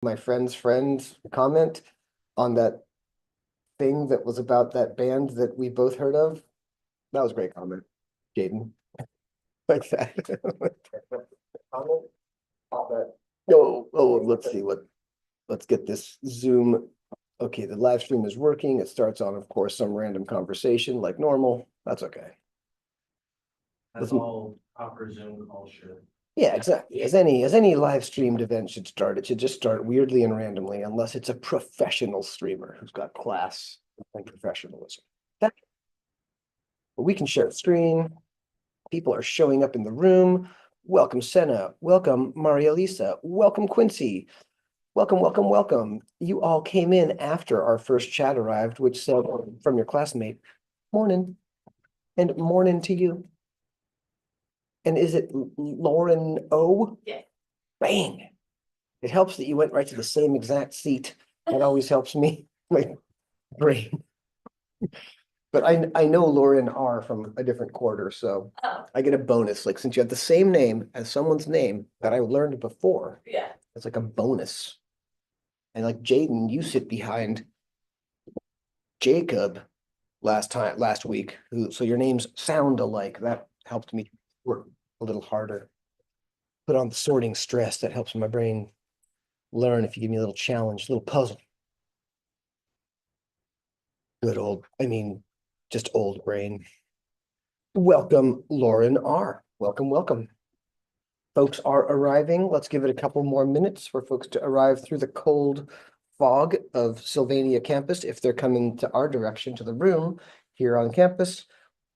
my friend's friend comment on that thing that was about that band that we both heard of. That was a great comment, Jaden. Like that. Comment? Oh, let's see let's get this Zoom. Okay, the live stream is working. It starts on, of course, some random conversation like normal. That's okay. That's all proper Zoom calls should. Yeah, exactly. As any live streamed event should start, it should just start weirdly and randomly, unless it's a professional streamer who's got class and professionalism. But we can share a screen. People are showing up in the room. Welcome, Senna. Welcome, Maria Lisa. Welcome, Quincy. Welcome, welcome, welcome. You all came in after our first chat arrived, which said from your classmate, morning, and morning to you. And is it Lauren O? Yeah. Bang. It helps that you went right to the same exact seat. That always helps me, my brain. But I know Lauren R from a different quarter, so Oh, I get a bonus. Like since you have the same name as someone's name that I learned before, yeah. it's like a bonus. And like Jaden, you sit behind Jacob last week, so your names sound alike. That helped me work a little harder. Put on the sorting stress that helps my brain learn if you give me a little challenge, a little puzzle. Good old, just old brain. Welcome, Lauren R. Welcome, welcome. Folks are arriving. Let's give it a couple more minutes for folks to arrive through the cold fog of Sylvania campus if they're coming to our direction to the room here on campus,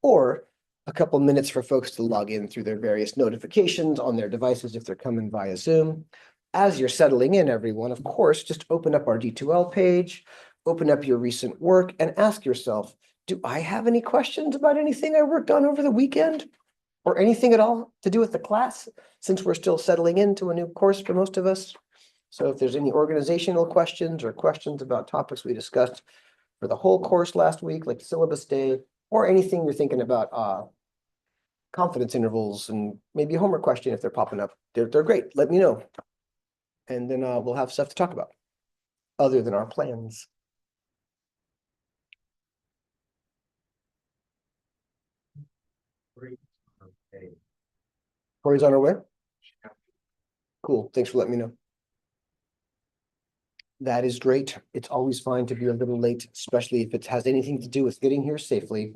or a couple minutes for folks to log in through their various notifications on their devices if they're coming via Zoom. As you're settling in, everyone, of course, just open up our D2L page, open up your recent work, and ask yourself, do I have any questions about anything I worked on over the weekend? Or anything at all to do with the class, since we're still settling into a new course for most of us. So if there's any organizational questions or questions about topics we discussed for the whole course last week, like syllabus day, or anything you're thinking about, confidence intervals and maybe a homework question if they're popping up, they're great. Let me know. And then we'll have stuff to talk about other than our plans. Okay. Corey's on our way. Cool. Thanks for letting me know. That is great. It's always fine to be a little late, especially if it has anything to do with getting here safely.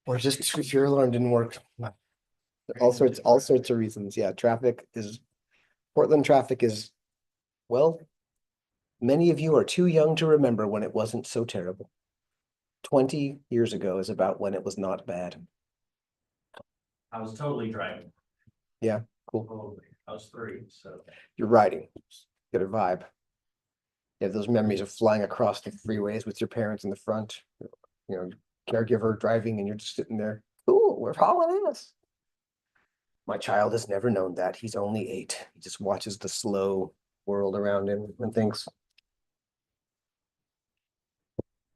Or just if your alarm didn't work. All sorts of reasons. Yeah, Portland traffic is, well, many of you are too young to remember when it wasn't so terrible. 20 years ago is about when it was not bad. I was totally driving. Yeah, cool. Totally. I was 3, so. You're riding. Get a vibe. You have those memories of flying across the freeways with your parents in the front, caregiver driving, and you're just sitting there. Ooh, we're hauling ass. My child has never known that. He's only 8. He just watches the slow world around him and thinks,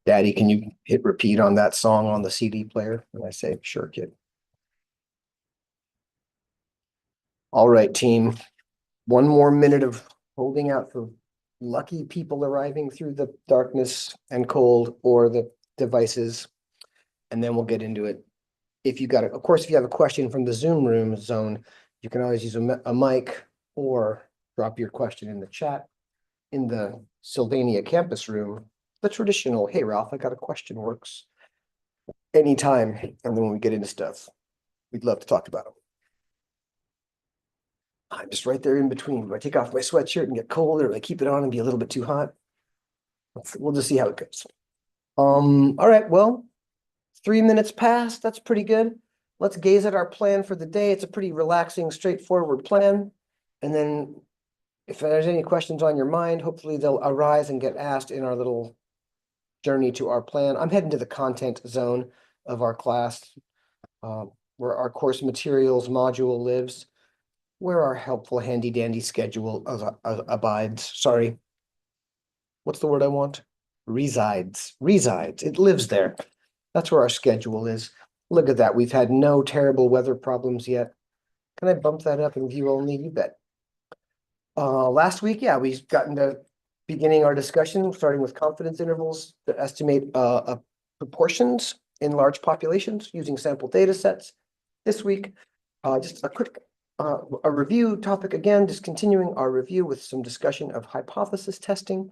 Daddy, can you hit repeat on that song on the CD player? And I say, sure, kid. All right, team. One more minute of holding out for lucky people arriving through the darkness and cold or the devices, and then we'll get into it. If you got it, of course, if you have a question from the Zoom room zone, you can always use a mic or drop your question in the chat. In the Sylvania campus room, the traditional, hey, Ralph, I got a question works anytime. And then when we get into stuff, we'd love to talk about them. I'm just right there in between. Do I take off my sweatshirt and get cold, or do I keep it on and be a little bit too hot? We'll just see how it goes. All right, well, 3 minutes passed. That's pretty good. Let's gaze at our plan for the day. It's a pretty relaxing, straightforward plan. And then if there's any questions on your mind, hopefully they'll arise and get asked in our little journey to our plan. I'm heading to the content zone of our class, where our course materials module lives, where our helpful handy dandy schedule abides. Sorry. What's the word I want? Resides. It lives there. That's where our schedule is. Look at that. We've had no terrible weather problems yet. Can I bump that up in view only? You bet. Last week, yeah, we've gotten to beginning our discussion, starting with confidence intervals to estimate proportions in large populations using sample data sets. This week, just a quick a review topic again, just continuing our review with some discussion of hypothesis testing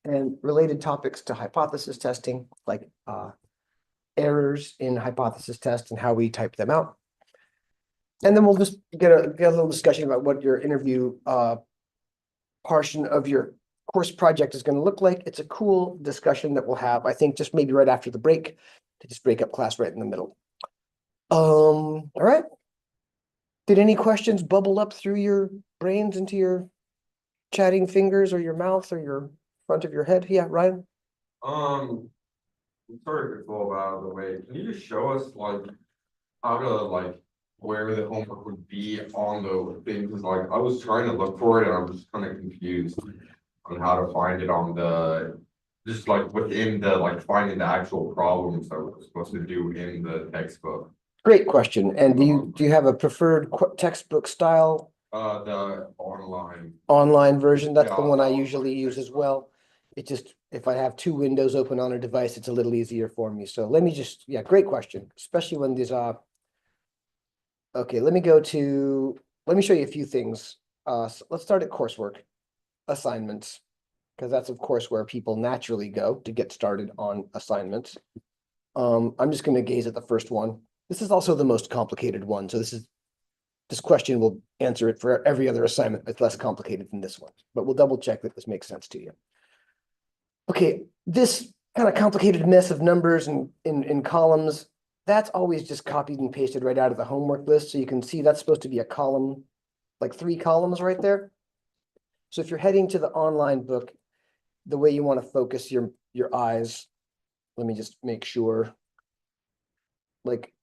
and related topics to hypothesis testing, like errors in hypothesis tests and how we type them out. And then we'll just get a little discussion about what your interview portion of your course project is going to look like. It's a cool discussion that we'll have, I think, just maybe right after the break, to just break up class right in the middle. All right. Did any questions bubble up through your brains into your chatting fingers or your mouth or your front of your head? Yeah, Ryan? I'm sorry to go out of the way. Can you just show us like how to like where the homework would be on the thing? Because like I was trying to look for it and I'm just kind of confused on how to find it on the just like within the like finding the actual problems that we're supposed to do in the textbook. Great question. And do you have a preferred textbook style? The Online version? That's the Yeah, one I usually use as well. It just, if I have two windows open on a device, it's a little easier for me. So let me just, yeah, great question, especially when these okay, let me show you a few things. So let's start at coursework assignments, because that's of course where people naturally go to get started on assignments. I'm just going to gaze at the first one. This is also the most complicated one. So this question will answer it for every other assignment. It's less complicated than this one, but we'll double check that this makes sense to you. Okay, this kind of complicated mess of numbers and in columns, that's always just copied and pasted right out of the homework list. So you can see that's supposed to be a column, like 3 columns right there. So if you're heading to the online book, the way you want to focus your eyes, let me just make sure, like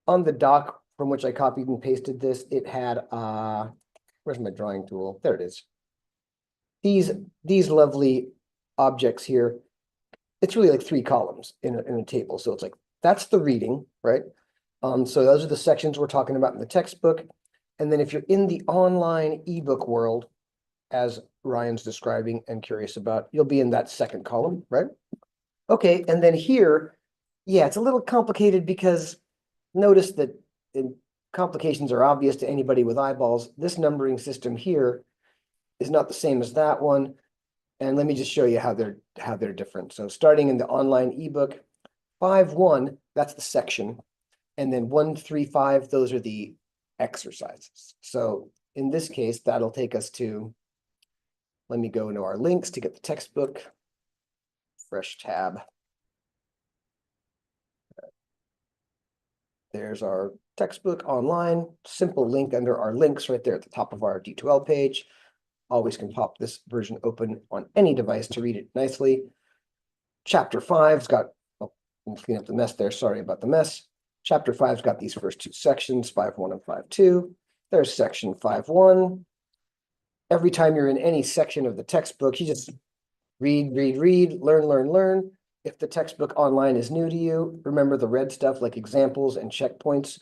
on the doc from which I copied and pasted this, it had, where's my drawing tool? There it is. These lovely objects here, it's really like 3 columns in a table. So it's like, that's the reading, right? So those are the sections we're talking about in the textbook. And then if you're in the online ebook world, as Ryan's describing and curious about, you'll be in that second column, right? Okay, and then here, yeah, it's a little complicated because notice that complications are obvious to anybody with eyeballs. This numbering system here is not the same as that one. And let me just show you how they're different. So starting in the online ebook, 5.1, that's the section. And then 1.3.5, those are the exercises. So in this case, that'll take us to, let me go into our links to get the textbook, fresh tab. There's our textbook online, simple link under our links right there at the top of our D2L page. Always can pop this version open on any device to read it nicely. Chapter 5's got, oh, let me clean up the mess there. Sorry about the mess. Chapter 5's got these first 2 sections, 5.1 and 5.2. There's section 5.1. Every time you're in any section of the textbook, you just read, learn. If the textbook online is new to you, remember the red stuff like examples and checkpoints.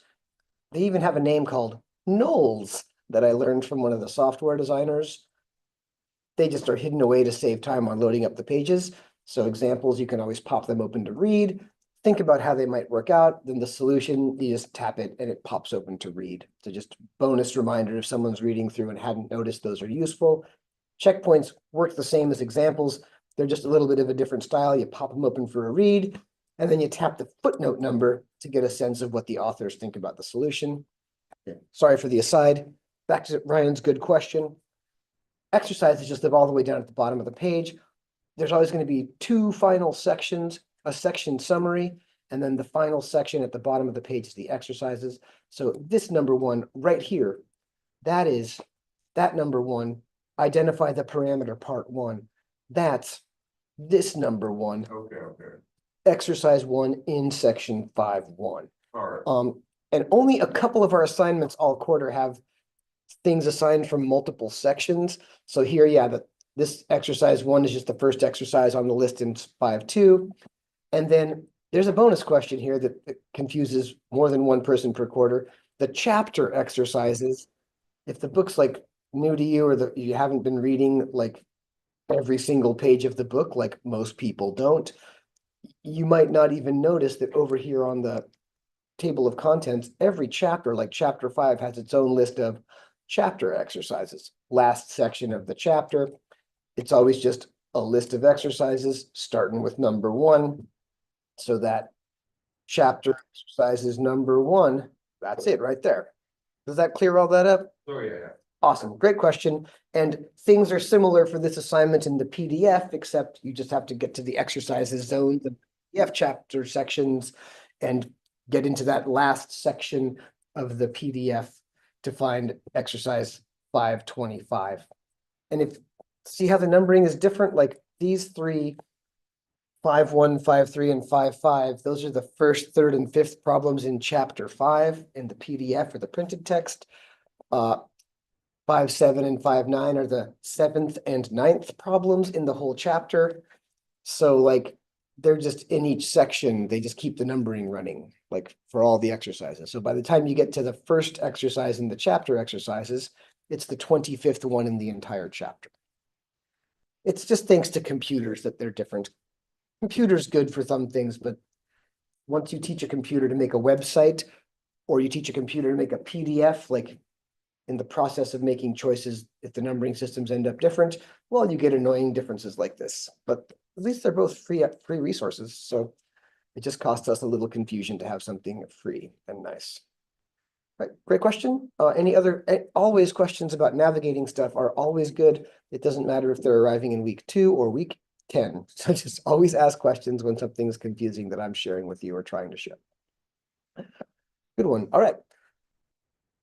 They even have a name called nulls that I learned from one of the software designers. They just are hidden away to save time on loading up the pages. So examples, you can always pop them open to read. Think about how they might work out. Then the solution, you just tap it and it pops open to read. So just bonus reminder if someone's reading through and hadn't noticed, those are useful. Checkpoints work the same as examples. They're just a little bit of a different style. You pop them open for a read, and then you tap the footnote number to get a sense of what the authors think about the solution. Sorry for the aside. Back to Ryan's good question. Exercises just live all the way down at the bottom of the page. There's always going to be 2 final sections, a section summary, and then the final section at the bottom of the page is the exercises. So this number 1 right here, that number 1, identify the parameter part 1. That's this number 1. Okay. Exercise 1 in section 5.1. All right. And only a couple of our assignments all quarter have things assigned from multiple sections. So here, yeah, this exercise 1 is just the first exercise on the list in 5.2. And then there's a bonus question here that confuses more than one person per quarter. The chapter exercises, if the book's like new to you or that you haven't been reading like every single page of the book, like most people don't, you might not even notice that over here on the table of contents, every chapter, like chapter 5, has its own list of chapter exercises. Last section of the chapter, it's always just a list of exercises starting with number 1. So that chapter exercises number 1, that's it right there. Does that clear all that up? Oh, yeah. Awesome, great question. And things are similar for this assignment in the PDF, except you just have to get to the exercises zone, the PDF chapter sections, and get into that last section of the PDF to find exercise 525. And if, see how the numbering is different, like these 3, 5-1, 5-3, and 5-5, those are the first, third, and fifth problems in chapter 5 in the PDF or the printed text. 5-7 and 5-9 are the 7th and 9th problems in the whole chapter. So like they're just in each section, they just keep the numbering running, like for all the exercises. So by the time you get to the first exercise in the chapter exercises, it's the 25th one in the entire chapter. It's just thanks to computers that they're different. Computer's good for some things, but once you teach a computer to make a website, or you teach a computer to make a PDF, like in the process of making choices, if the numbering systems end up different, well, you get annoying differences like this. But at least they're both free resources, so it just costs us a little confusion to have something free and nice. Right, great question. Any other, always questions about navigating stuff are always good. It doesn't matter if they're arriving in week 2 or week 10. So just always ask questions when something's confusing that I'm sharing with you or trying to share. Good one. All right.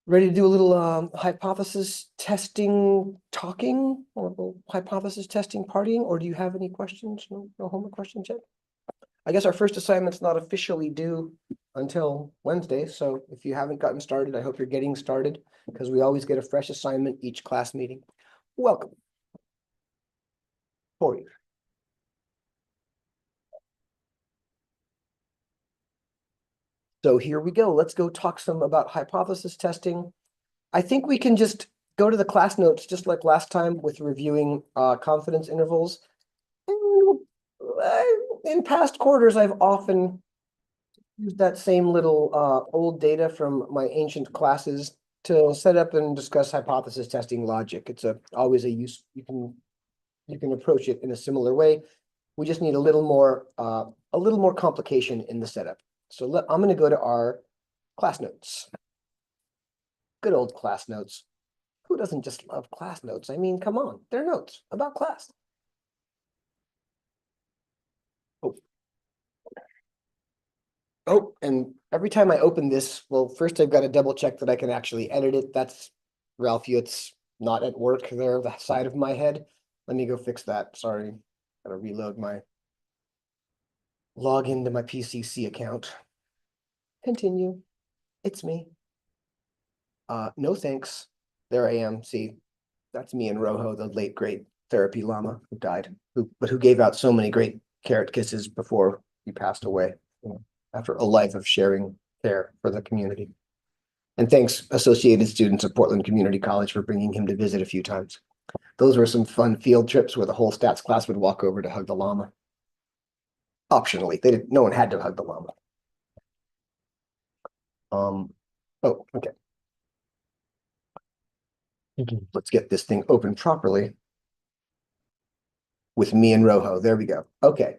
Ready to do a little hypothesis testing talking or a little hypothesis testing partying, or do you have any questions? No homework questions yet? I guess our first assignment's not officially due until Wednesday, so if you haven't gotten started, I hope you're getting started because we always get a fresh assignment each class meeting. Welcome. Corey. So here we go. Let's go talk some about hypothesis testing. I think we can just go to the class notes just like last time with reviewing confidence intervals. In past quarters, I've often used that same little old data from my ancient classes to set up and discuss hypothesis testing logic. It's always a use, you can approach it in a similar way. We just need a little more complication in the setup. So I'm going to go to our class notes. Good old class notes. Who doesn't just love class notes? I mean, come on, they're notes about class. Oh, and every time I open this, well, first I've got to double check that I can actually edit it. That's Ralph Yutz not at work there, the side of my head. Let me go fix that. Sorry. Gotta reload my log into my PCC account. Continue. It's me. No thanks. There I am. See, that's me and Rojo, the late great therapy llama who died, but who gave out so many great carrot kisses before he passed away, after a life of sharing care for the community. And thanks, Associated Students of Portland Community College, for bringing him to visit a few times. Those were some fun field trips where the whole stats class would walk over to hug the llama. Optionally, no one had to hug the llama. Oh, okay. Let's get this thing open properly with me and Rojo. There we go. Okay.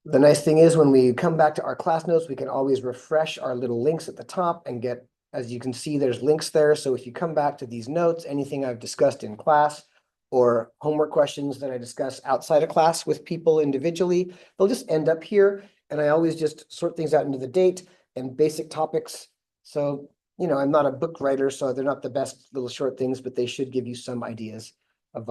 The nice thing is when we come back to our class notes, we can always refresh our little links at the top and get, as you can see, there's links there. So if you come back to these notes, anything I've discussed in class or homework questions that I discuss outside of class with people individually, they'll just end up here. And I always just sort things out into the date and basic topics. So, I'm not a book writer, so they're not the best little short things, but they should give you some ideas of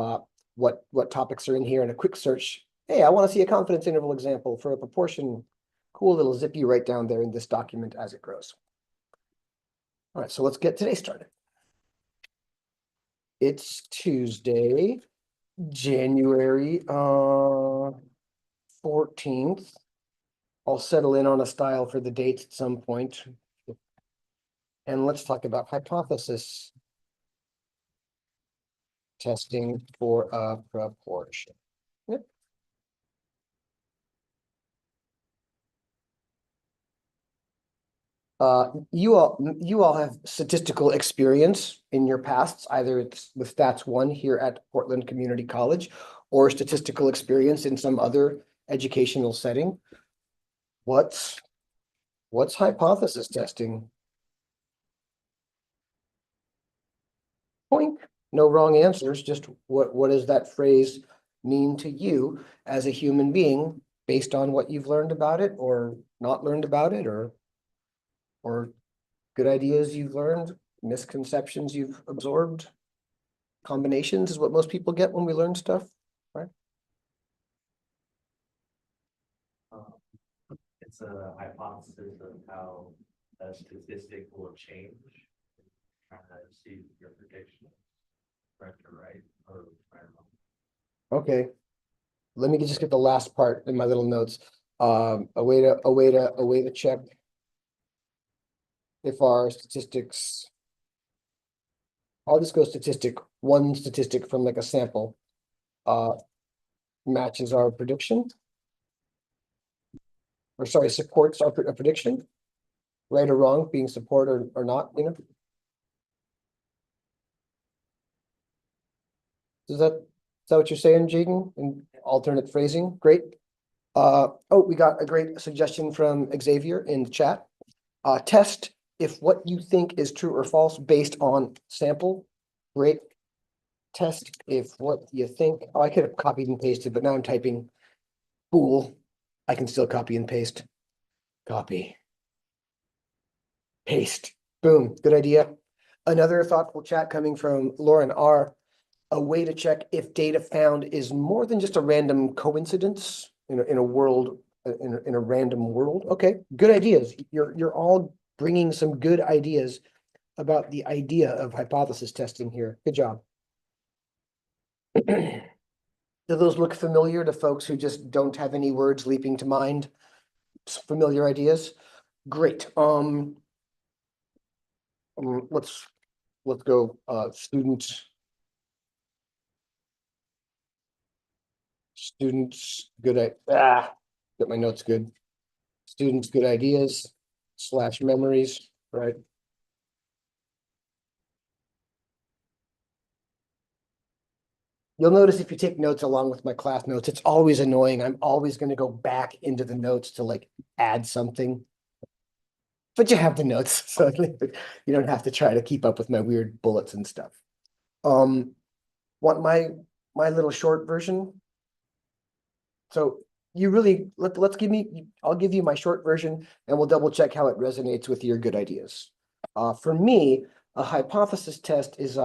what topics are in here and a quick search. Hey, I want to see a confidence interval example for a proportion. Cool little zippy right down there in this document as it grows. All right, so let's get today started. It's Tuesday, January 14th. I'll settle in on a style for the dates at some point. And let's talk about hypothesis. testing for a proportion. Yep. You all have statistical experience in your pasts, either it's with Stats 1 here at Portland Community College or statistical experience in some other educational setting. What's hypothesis testing? Point. No wrong answers, just what does that phrase mean to you as a human being based on what you've learned about it or not learned about it or good ideas you've learned, misconceptions you've absorbed. Combinations is what most people get when we learn stuff, right? It's a hypothesis of how a statistic will change. Trying to see your prediction, correct or right, or right or wrong. Okay. Let me just get the last part in my little notes. A way to check if our statistics. I'll just go one statistic from like a sample. Matches our prediction. Or sorry, supports our prediction. Right or wrong, being support or not, you know? Is that what you're saying, Jaden? In alternate phrasing? Great. Oh, we got a great suggestion from Xavier in the chat. Test if what you think is true or false based on sample. Great. Test if what you think. Oh, I could have copied and pasted, but now I'm typing. Fool. I can still copy and paste. Copy. Paste. Boom. Good idea. Another thoughtful chat coming from Lauren R. A way to check if data found is more than just a random coincidence in a world, in a random world. Okay, good ideas. You're all bringing some good ideas about the idea of hypothesis testing here. Good job. Do those look familiar to folks who just don't have any words leaping to mind? Familiar ideas? Great. Let's go students good get my notes good. Students good ideas / memories, right? You'll notice if you take notes along with my class notes, it's always annoying. I'm always going to go back into the notes to like add something. But you have the notes, so you don't have to try to keep up with my weird bullets and stuff. Want my little short version? So you really I'll give you my short version and we'll double check how it resonates with your good ideas. For me, a hypothesis test is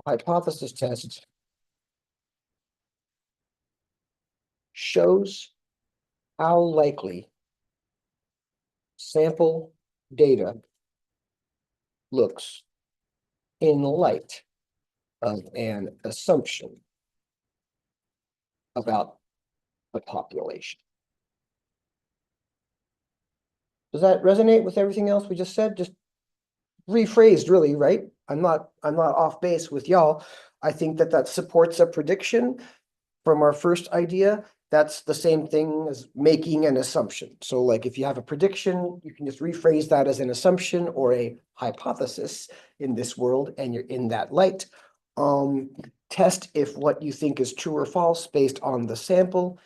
hypothesis test shows how likely sample data looks in light of an assumption about the population. Does that resonate with everything else we just said? Just rephrased, really, right? I'm not off base with y'all. I think that supports a prediction from our first idea. That's the same thing as making an assumption. So like if you have a prediction, you can just rephrase that as an assumption or a hypothesis in this world, and you're in that light. Test if what you think is true or false based on the sample.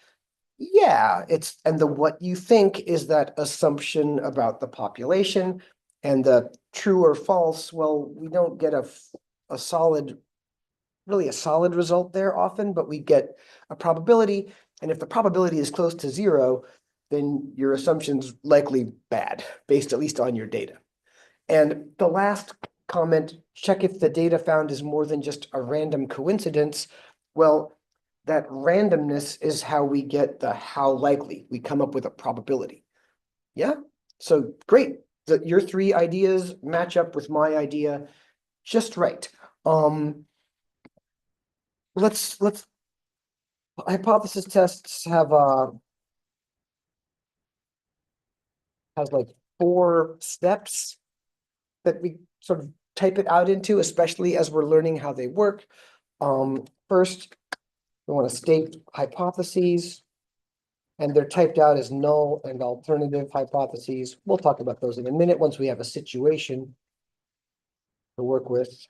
Yeah, and the what you think is that assumption about the population, and the true or false, well, we don't get a solid result there often, but we get a probability. And if the probability is close to 0, then your assumption's likely bad, based at least on your data. And the last comment, check if the data found is more than just a random coincidence. Well, that randomness is how we get the how likely. We come up with a probability. Yeah, so great. Your 3 ideas match up with my idea just right. Let's hypothesis tests have has like 4 steps that we sort of type it out into, especially as we're learning how they work. First, we want to state hypotheses. And they're typed out as null and alternative hypotheses. We'll talk about those in a minute once we have a situation to work with.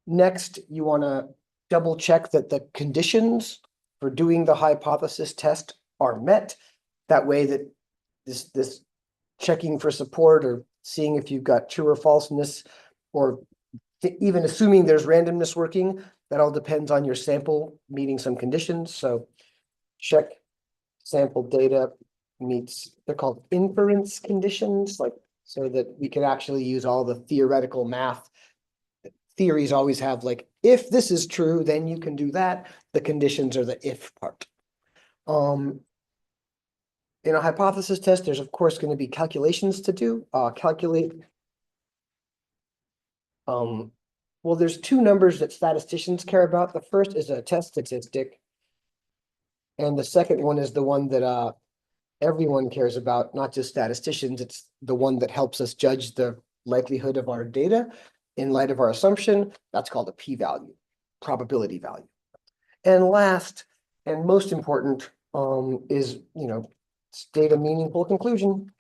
Next, you want to double check that the conditions for doing the hypothesis test are met. That way that this checking for support or seeing if you've got true or falseness, or even assuming there's randomness working, that all depends on your sample meeting some conditions. So check sample data meets, they're called inference conditions, like, so that we can actually use all the theoretical math. Theories always have like, if this is true, then you can do that. The conditions are the if part. In a hypothesis test, there's of course going to be calculations to do. Well, there's two numbers that statisticians care about. The first is a test statistic. And the second one is the one that everyone cares about, not just statisticians. It's the one that helps us judge the likelihood of our data in light of our assumption. That's called a p-value, probability value. And last, and most important, is, state a meaningful conclusion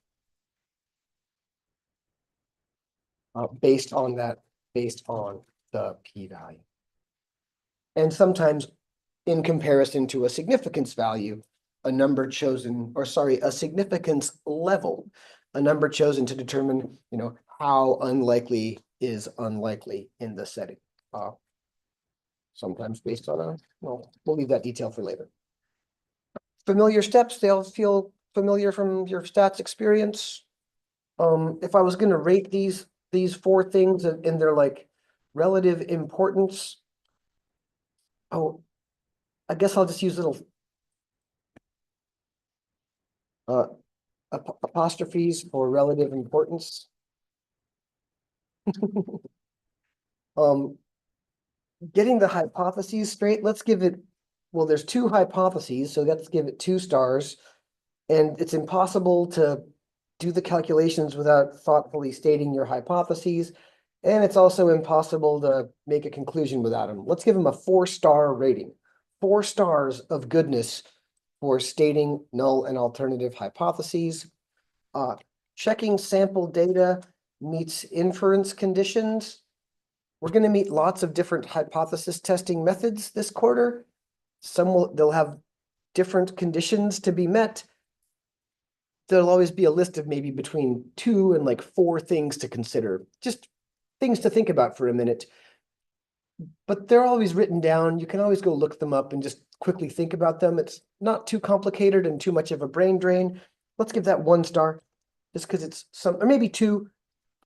based on the p-value. And sometimes in comparison to a significance value, a number chosen, or sorry, a significance level, a number chosen to determine, how unlikely is unlikely in the setting. Sometimes based on we'll leave that detail for later. Familiar steps, they'll feel familiar from your stats experience. If I was going to rate these four things in their like relative importance, I guess I'll just use little apostrophes for relative importance. Getting the hypotheses straight, let's give it, well, there's two hypotheses, so let's give it 2 stars. And it's impossible to do the calculations without thoughtfully stating your hypotheses. And it's also impossible to make a conclusion without them. Let's give them a 4-star rating. 4 stars of goodness for stating null and alternative hypotheses. Checking sample data meets inference conditions. We're going to meet lots of different hypothesis testing methods this quarter. They'll have different conditions to be met. There'll always be a list of maybe between 2 and like 4 things to consider. Just things to think about for a minute. But they're always written down. You can always go look them up and just quickly think about them. It's not too complicated and too much of a brain drain. Let's give that 1 star, just because it's or maybe 2,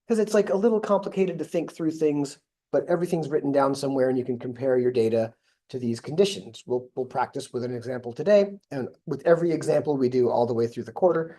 because it's like a little complicated to think through things, but everything's written down somewhere and you can compare your data to these conditions. We'll practice with an example today, and with every example we do all the way through the quarter.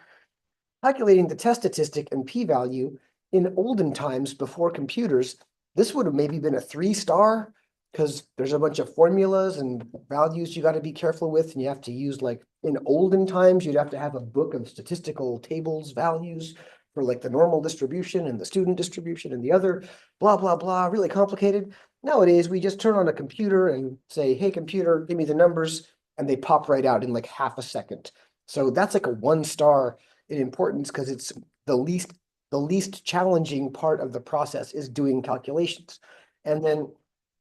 Calculating the test statistic and p-value in olden times before computers, this would have maybe been a 3-star, because there's a bunch of formulas and values you got to be careful with, and you have to use, like, in olden times, you'd have to have a book of statistical tables values for like the normal distribution and the student distribution and the other blah, blah, blah, really complicated. Nowadays, we just turn on a computer and say, hey, computer, give me the numbers, and they pop right out in like half a second. So that's like a 1-star in importance, because it's the least challenging part of the process is doing calculations. And then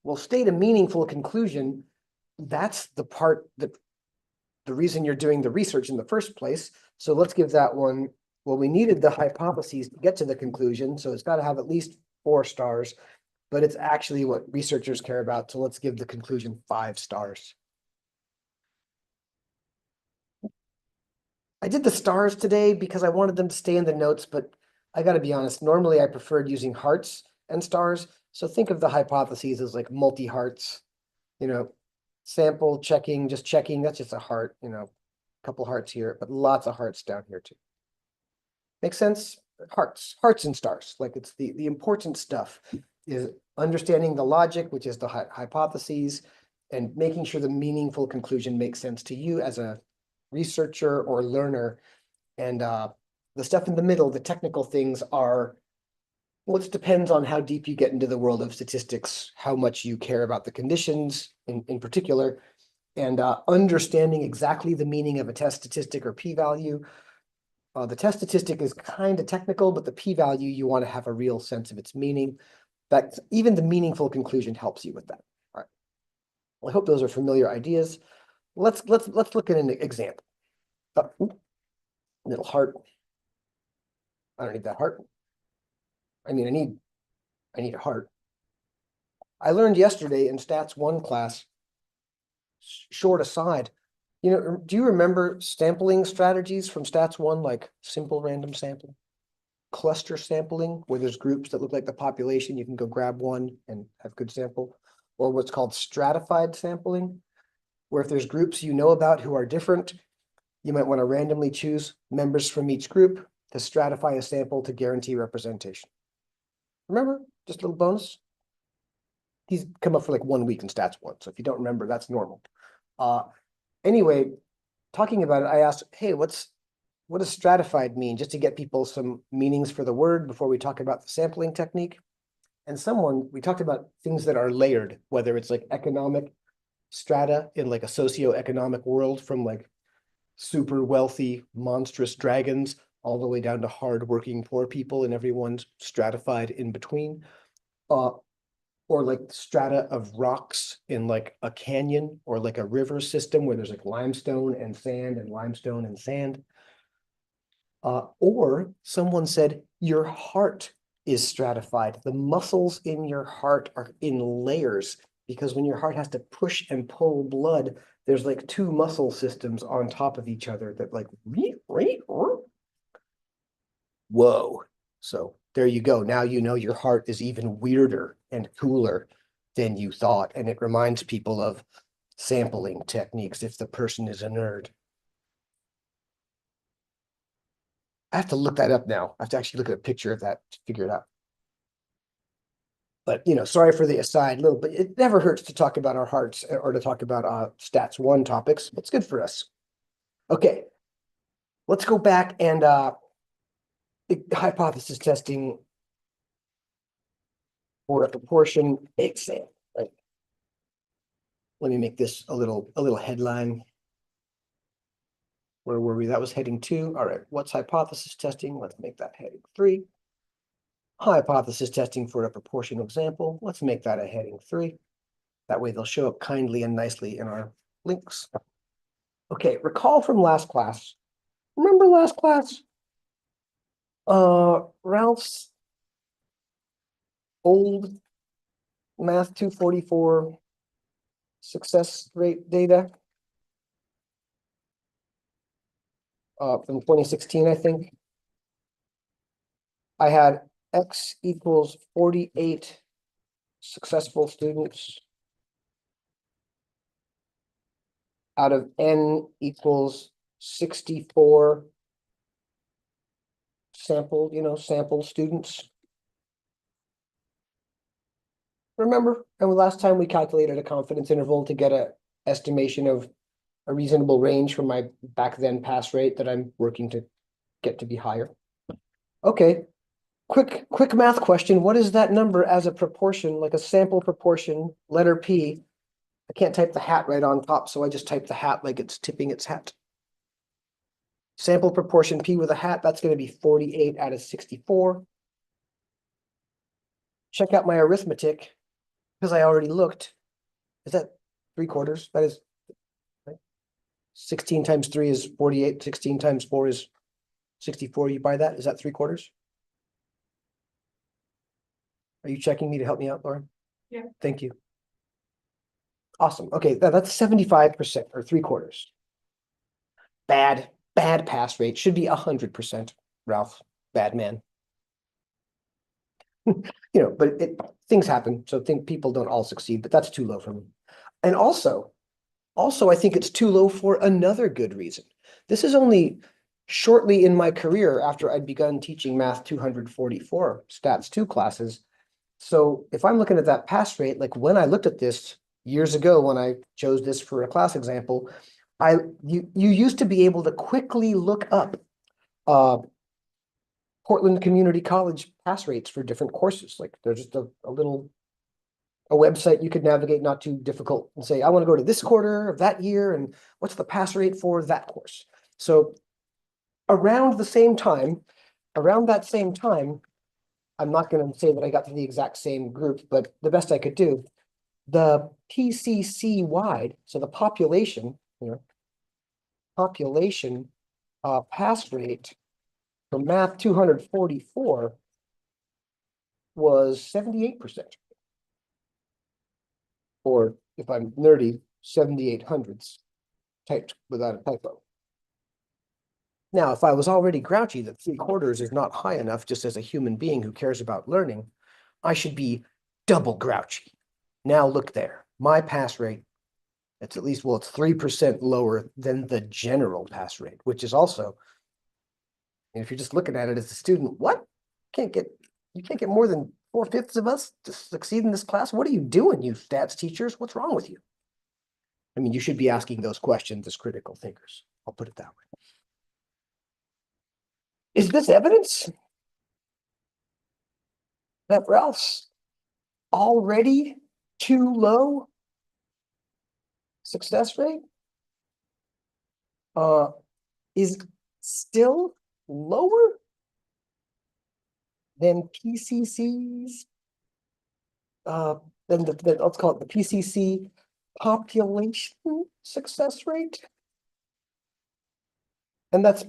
we'll state a meaningful conclusion. That's the part that the reason you're doing the research in the first place. So let's give that one, well, we needed the hypotheses to get to the conclusion, so it's got to have at least 4 stars, but it's actually what researchers care about. So let's give the conclusion 5 stars. I did the stars today because I wanted them to stay in the notes, but I got to be honest, normally I preferred using hearts and stars. So think of the hypotheses as like multi-hearts, sample checking, just checking, that's just a heart, a couple hearts here, but lots of hearts down here too. Make sense? Hearts and stars, like it's the important stuff is understanding the logic, which is the hypotheses, and making sure the meaningful conclusion makes sense to you as a researcher or learner. And the stuff in the middle, the technical things are, Well, it depends on how deep you get into the world of statistics, how much you care about the conditions in particular, and understanding exactly the meaning of a test statistic or p-value. The test statistic is kind of technical, but the p-value, you want to have a real sense of its meaning. That even the meaningful conclusion helps you with that. All right. Well, I hope those are familiar ideas. Let's look at an example. Little heart. I don't need that heart. I mean, I need a heart. I learned yesterday in Stats 1 class, short aside, you know, do you remember sampling strategies from Stats 1, like simple random sampling? Cluster sampling, where there's groups that look like the population, you can go grab one and have good sample, or what's called stratified sampling, where if there's groups you know about who are different, you might want to randomly choose members from each group to stratify a sample to guarantee representation. Remember, just a little bonus. These come up for like 1 week in Stats 1, so if you don't remember, that's normal. Anyway, talking about it, I asked, hey, what does stratified mean? Just to get people some meanings for the word before we talk about the sampling technique. And we talked about things that are layered, whether it's like economic strata in like a socioeconomic world, from like super wealthy, monstrous dragons all the way down to hardworking poor people, and everyone's stratified in between. Or like strata of rocks in like a canyon or like a river system where there's like limestone and sand and limestone and sand. Or someone said your heart is stratified. The muscles in your heart are in layers, because when your heart has to push and pull blood, there's like two muscle systems on top of each other that like, whoa. So there you go. Now you know your heart is even weirder and cooler than you thought. And it reminds people of sampling techniques if the person is a nerd. I have to look that up now. I have to actually look at a picture of that to figure it out. But, you know, sorry for the aside little, but it never hurts to talk about our hearts or to talk about Stats 1 topics. It's good for us. Okay, let's go back and hypothesis testing for a proportion example. Right? Let me make this a little headline. Where were we? That was heading 2. All right, what's hypothesis testing? Let's make that heading 3. Hypothesis testing for a proportional example. Let's make that a heading 3. That way they'll show up kindly and nicely in our links. Okay, recall from last class. Remember last class? Ralph's old Math 244 success rate data from 2016, I think. I had X equals 48 successful students out of N equals 64 sample students. Remember? And last time we calculated a confidence interval to get an estimation of a reasonable range from my back then pass rate that I'm working to get to be higher. Okay, quick math question. What is that number as a proportion, like a sample proportion, letter P? I can't type the hat right on top, so I just type the hat like it's tipping its hat. Sample proportion P with a hat, that's going to be 48 out of 64. Check out my arithmetic, because I already looked. Is that 3/4? That is, right? 16 times 3 is 48. 16 times 4 is 64. You buy that? Is that 3/4? Are you checking me to help me out, Lauren? Yeah. Thank you. Awesome. Okay, that's 75% or 3/4. Bad pass rate. Should be 100%, Ralph. Bad man. You know, but things happen, so people don't all succeed, but that's too low for me. And also, I think it's too low for another good reason. This is only shortly in my career after I'd begun teaching Math 244 Stats 2 classes. So if I'm looking at that pass rate, like when I looked at this years ago, when I chose this for a class example, you used to be able to quickly look up Portland Community College pass rates for different courses. Like there's just a little a website you could navigate, not too difficult, and say, I want to go to this quarter of that year, and what's the pass rate for that course? So around that same time, I'm not going to say that I got to the exact same group, but the best I could do, the PCC wide, so the population, pass rate for Math 244 was 78%. Or if I'm nerdy, 7,800s typed without a typo. Now, if I was already grouchy that 3/4 is not high enough just as a human being who cares about learning, I should be double grouchy. Now look there, my pass rate, it's at least, well, it's 3% lower than the general pass rate, which is also, and if you're just looking at it as a student, what? You can't get more than 4/5 of us to succeed in this class? What are you doing, you stats teachers? What's wrong with you? I mean, you should be asking those questions as critical thinkers. I'll put it that way. Is this evidence that Ralph's already too low success rate is still lower than PCC's than let's call it the PCC population success rate? And that's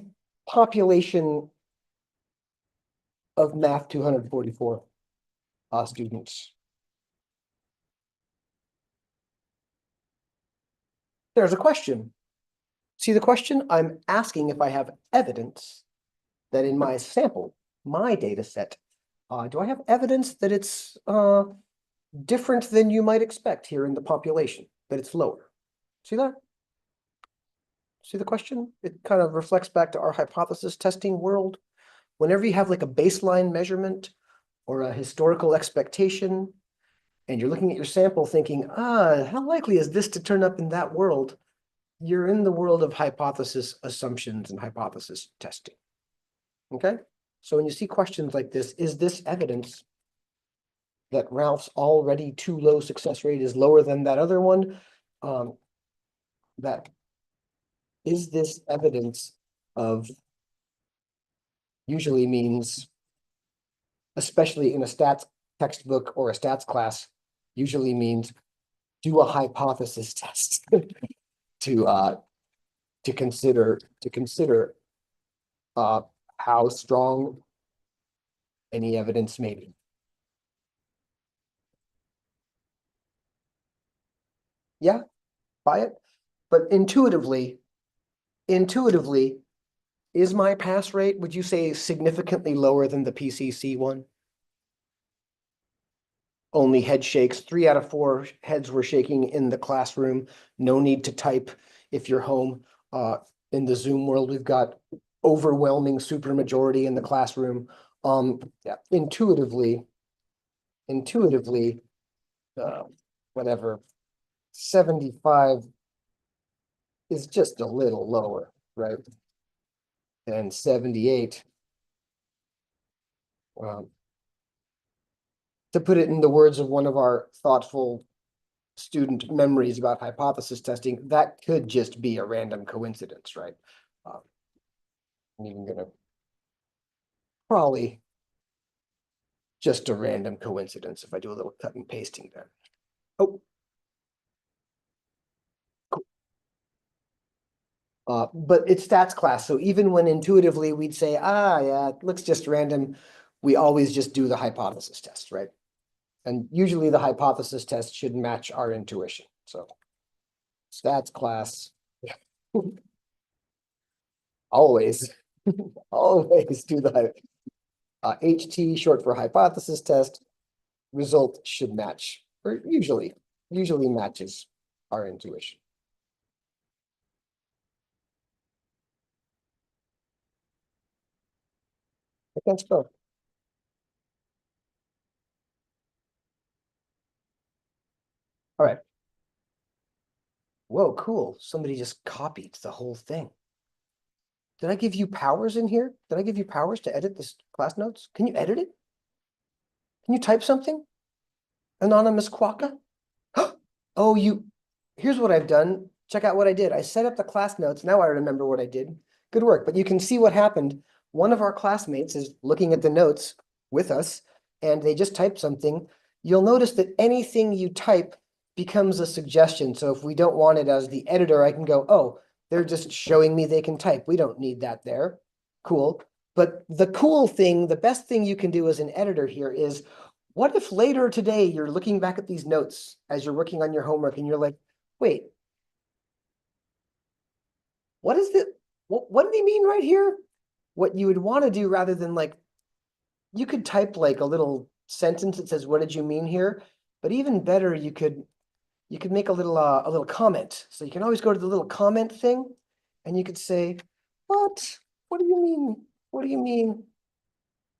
population of Math 244 students. There's a question. See the question? I'm asking if I have evidence that in my sample, my data set, do I have evidence that it's different than you might expect here in the population, that it's lower? See that? See the question? It kind of reflects back to our hypothesis testing world. Whenever you have like a baseline measurement or a historical expectation, and you're looking at your sample thinking, how likely is this to turn up in that world? You're in the world of hypothesis assumptions and hypothesis testing. Okay? So when you see questions like this, is this evidence that Ralph's already too low success rate is lower than that other one? Is this evidence of, usually means, especially in a stats textbook or a stats class, usually means do a hypothesis test to consider how strong any evidence may be. Yeah, buy it. But intuitively, is my pass rate, would you say, significantly lower than the PCC one? Only head shakes. 3 out of 4 heads were shaking in the classroom. No need to type if you're home. In the Zoom world, we've got overwhelming supermajority in the classroom. Yeah, intuitively, whatever, 75 is just a little lower, right? And 78. To put it in the words of one of our thoughtful student memories about hypothesis testing, that could just be a random coincidence, right? I'm even gonna probably just a random coincidence if I do a little cut and pasting there. Oh. Cool. But it's stats class, so even when intuitively we'd say, yeah, it looks just random, we always just do the hypothesis test, right? And usually the hypothesis test should match our intuition. So stats class, always, always do the HT, short for hypothesis test, result should match, or usually matches our intuition. Let's go. All right. Whoa, cool. Somebody just copied the whole thing. Did I give you powers in here? Did I give you powers to edit this class notes? Can you edit it? Can you type something? Anonymous Quokka? Oh, here's what I've done. Check out what I did. I set up the class notes. Now I remember what I did. Good work. But you can see what happened. One of our classmates is looking at the notes with us, and they just typed something. You'll notice that anything you type becomes a suggestion. So if we don't want it as the editor, I can go, oh, they're just showing me they can type. We don't need that there. Cool. But the cool thing, the best thing you can do as an editor here is, what if later today you're looking back at these notes as you're working on your homework and you're like, wait, what is it? What do they mean right here? What you would want to do rather than like, you could type like a little sentence that says, what did you mean here? But even better, you could make a little comment. So you can always go to the little comment thing and you could say, what do you mean? What do you mean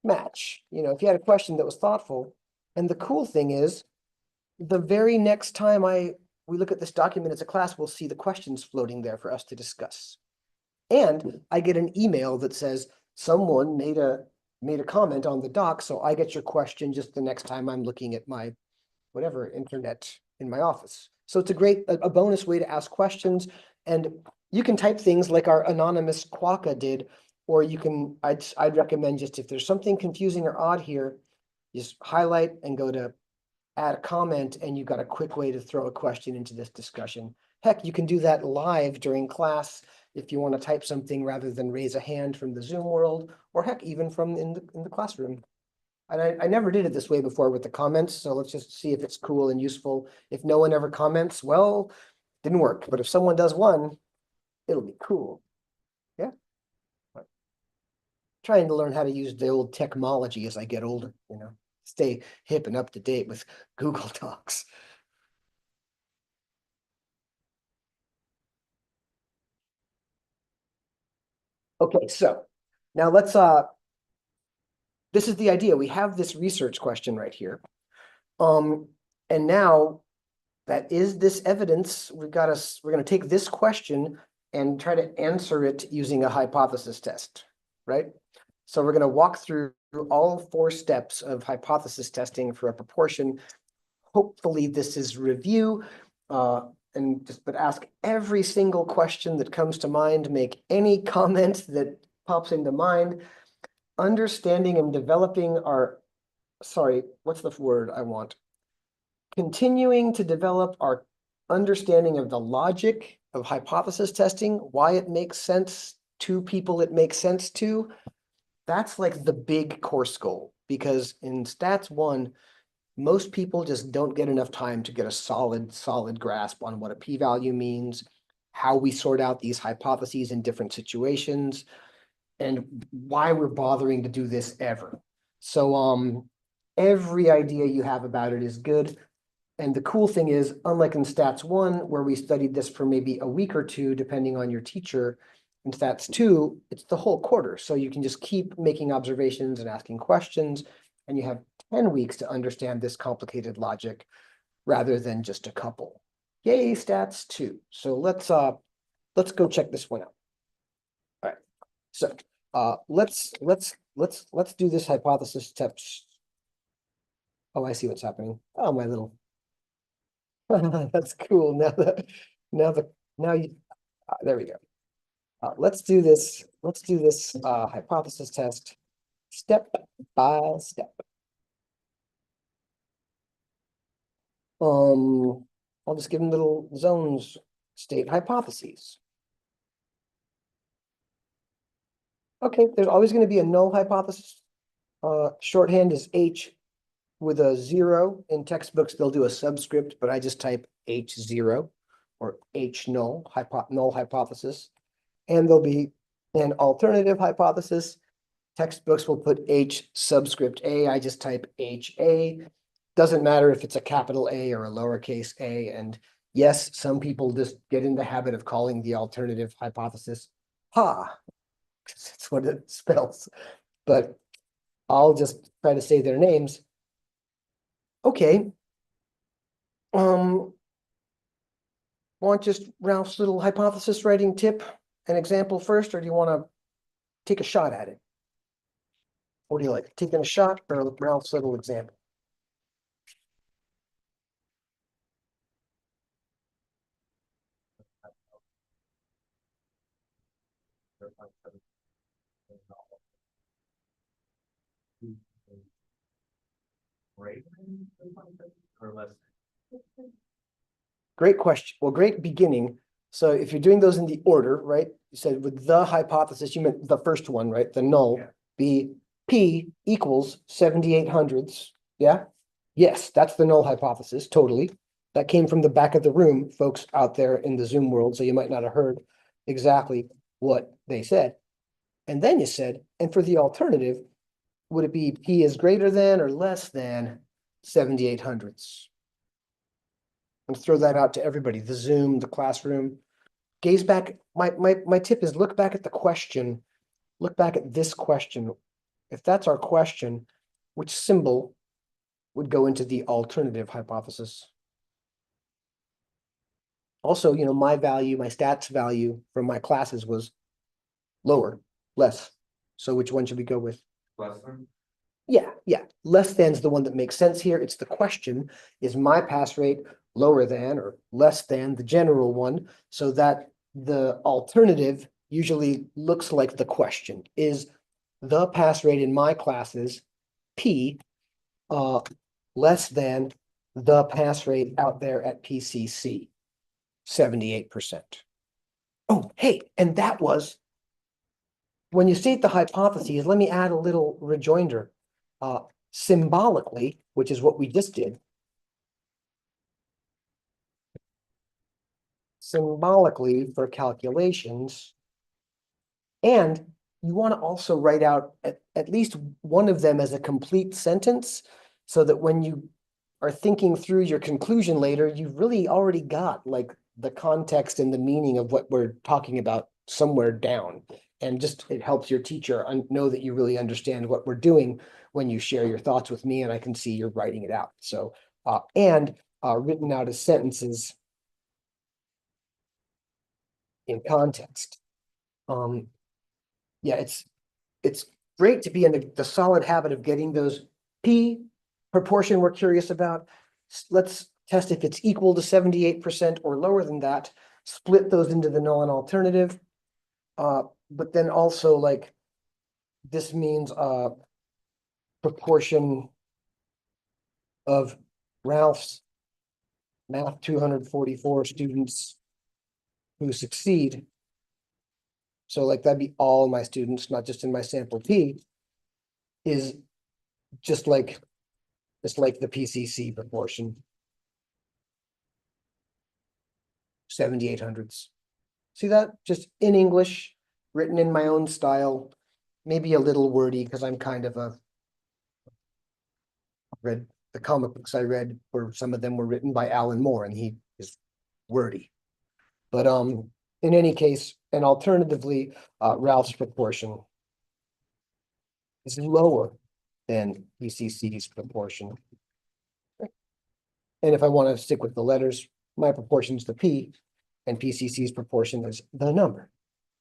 match? You know, if you had a question that was thoughtful. And the cool thing is, the very next time we look at this document as a class, we'll see the questions floating there for us to discuss. And I get an email that says someone made a comment on the doc, so I get your question just the next time I'm looking at my whatever internet in my office. So it's a bonus way to ask questions, and you can type things like our anonymous Quokka did, or you can, I'd recommend just if there's something confusing or odd here, just highlight and go to add a comment, and you've got a quick way to throw a question into this discussion. Heck, you can do that live during class if you want to type something rather than raise a hand from the Zoom world, or heck, even from in the classroom. And I never did it this way before with the comments, so let's just see if it's cool and useful. If no one ever comments, well, didn't work. But if someone does one, it'll be cool. Yeah. Trying to learn how to use the old technology as I get older, you know, stay hip and up to date with Google Docs. Okay, so now let's this is the idea. We have this research question right here. And now that is this evidence, we're going to take this question and try to answer it using a hypothesis test, right? So we're going to walk through all 4 steps of hypothesis testing for a proportion. Hopefully this is review, but ask every single question that comes to mind, make any comment that pops into mind. Understanding and developing what's the word I want? Continuing to develop our understanding of the logic of hypothesis testing, why it makes sense to people it makes sense to. That's like the big course goal, because in Stats 1, most people just don't get enough time to get a solid grasp on what a p-value means, how we sort out these hypotheses in different situations, and why we're bothering to do this ever. So every idea you have about it is good. And the cool thing is, unlike in Stats 1, where we studied this for maybe a week or 2, depending on your teacher, in Stats 2, it's the whole quarter. So you can just keep making observations and asking questions, and you have 10 weeks to understand this complicated logic rather than just a couple. Yay, Stats 2. So let's go check this one out. All right. So let's do this hypothesis test. Oh, I see what's happening. Oh, my little. That's cool. Now you, there we go. Let's do this hypothesis test step by step. I'll just give them little zones, state hypotheses. Okay, there's always going to be a null hypothesis. Shorthand is H with a 0. In textbooks, they'll do a subscript, but I just type H0 or H null hypothesis. And there'll be an alternative hypothesis. Textbooks will put H subscript A. I just type HA. Doesn't matter if it's a capital A or a lowercase a. And yes, some people just get in the habit of calling the alternative hypothesis ha. That's what it spells. But I'll just try to say their names. Okay. Want just Ralph's little hypothesis writing tip, an example first, or do you want to take a shot at it? What do you like, taking a shot or Ralph's little example? Great. Or less. Great question. Well, great beginning. So if you're doing those in the order, right? You said with the hypothesis, you meant the first one, right? The null Yeah. be P equals 7800ths. Yeah? Yes, that's the null hypothesis, totally. That came from the back of the room, folks out there in the Zoom world, so you might not have heard exactly what they said. And then you said, and for the alternative, would it be P is greater than or less than 7800ths? And throw that out to everybody, the Zoom, the classroom. Gaze back, my tip is look back at the question, look back at this question. If that's our question, which symbol would go into the alternative hypothesis? Also, you know, my value, my stats value from my classes was lower, less. So which one should we go with? Less than? Yeah, less than's the one that makes sense here. It's the question, is my pass rate lower than or less than the general one? So that the alternative usually looks like the question. Is the pass rate in my classes P less than the pass rate out there at PCC? 78%. Oh, hey, and that was, when you state the hypotheses, let me add a little rejoinder. Symbolically, which is what we just did. Symbolically for calculations. And you want to also write out at least one of them as a complete sentence so that when you are thinking through your conclusion later, you've really already got like the context and the meaning of what we're talking about somewhere down. And just it helps your teacher know that you really understand what we're doing when you share your thoughts with me and I can see you're writing it out. So, written out as sentences in context. Yeah, it's great to be in the solid habit of getting those P proportion we're curious about. Let's test if it's equal to 78% or lower than that. Split those into the null and alternative. But then also like this means proportion of Ralph's math 244 students who succeed. So like that'd be all my students, not just in my sample P, is just like the PCC proportion. 7800ths. See that? Just in English, written in my own style, maybe a little wordy because I'm kind of read the comic books I read, or some of them were written by Alan Moore, and he is wordy. But in any case, and alternatively, Ralph's proportion is lower than PCC's proportion. And if I want to stick with the letters, my proportion is the P, and PCC's proportion is the number,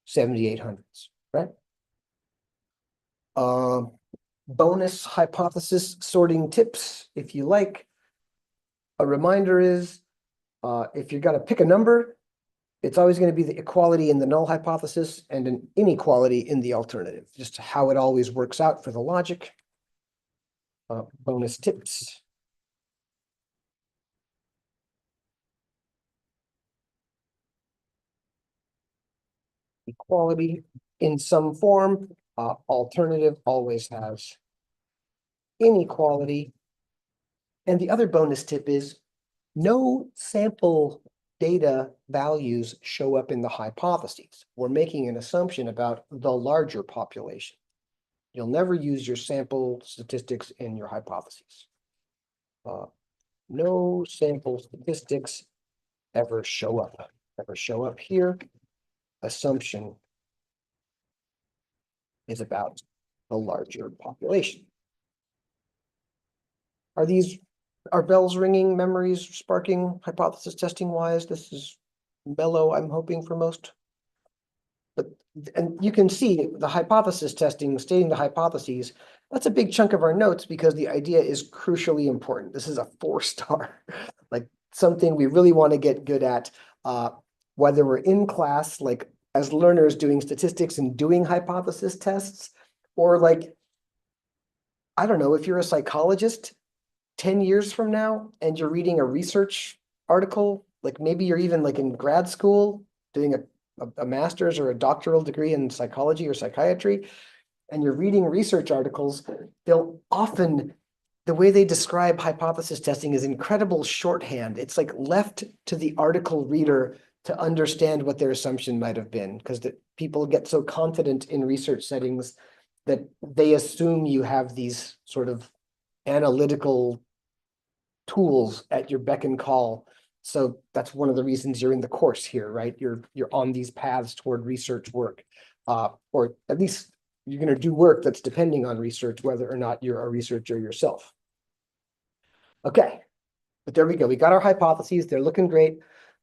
7800ths, right? Bonus hypothesis sorting tips, if you like. A reminder is, if you're gonna pick a number, it's always going to be the equality in the null hypothesis and an inequality in the alternative, just how it always works out for the logic. Bonus tips. Equality in some form, alternative always has inequality. And the other bonus tip is no sample data values show up in the hypotheses. We're making an assumption about the larger population. You'll never use your sample statistics in your hypotheses. No sample statistics ever show up here. Assumption is about the larger population. Are bells ringing, memories sparking, hypothesis testing wise? This is mellow, I'm hoping, for most. And you can see the hypothesis testing, stating the hypotheses, that's a big chunk of our notes because the idea is crucially important. This is a 4-star, like something we really want to get good at, whether we're in class, like as learners doing statistics and doing hypothesis tests, or like, I don't know, if you're a psychologist 10 years from now and you're reading a research article, like maybe you're even like in grad school doing a master's or a doctoral degree in psychology or psychiatry, and you're reading research articles, they'll often, the way they describe hypothesis testing is incredible shorthand. It's like left to the article reader to understand what their assumption might have been, because people get so confident in research settings that they assume you have these sort of analytical tools at your beck and call. So that's one of the reasons you're in the course here, right? You're on these paths toward research work, or at least you're going to do work that's depending on research, whether or not you're a researcher yourself. Okay, but there we go. We got our hypotheses. They're looking great.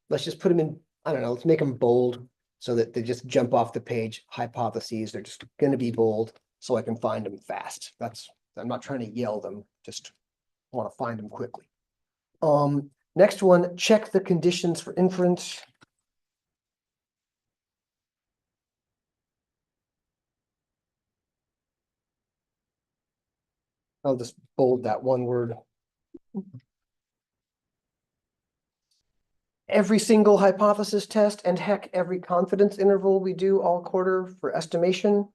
Let's just put them in, I don't know, let's make them bold so that they just jump off the page. Hypotheses, they're just going to be bold so I can find them fast. I'm not trying to yell them, just want to find them quickly. Next one, check the conditions for inference. I'll just bold that one word. Every single hypothesis test and heck, every confidence interval we do all quarter for estimation,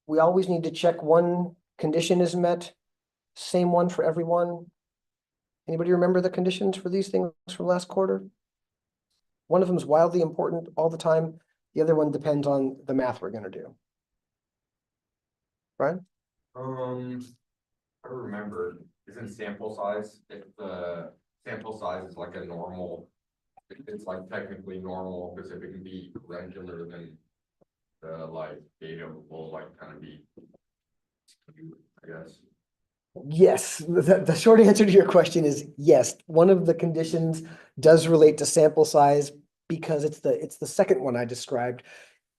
we always need to check one condition is met, same one for everyone. Anybody remember the conditions for these things from last quarter? One of them is wildly important all the time. The other one depends on the math we're going to do. Right? I remember, isn't sample size, if the sample size is like a normal, it's like technically normal, because if it can be regular, then the like data will like kind of be, I guess. Yes, the short answer to your question is yes. One of the conditions does relate to sample size because it's the second one I described.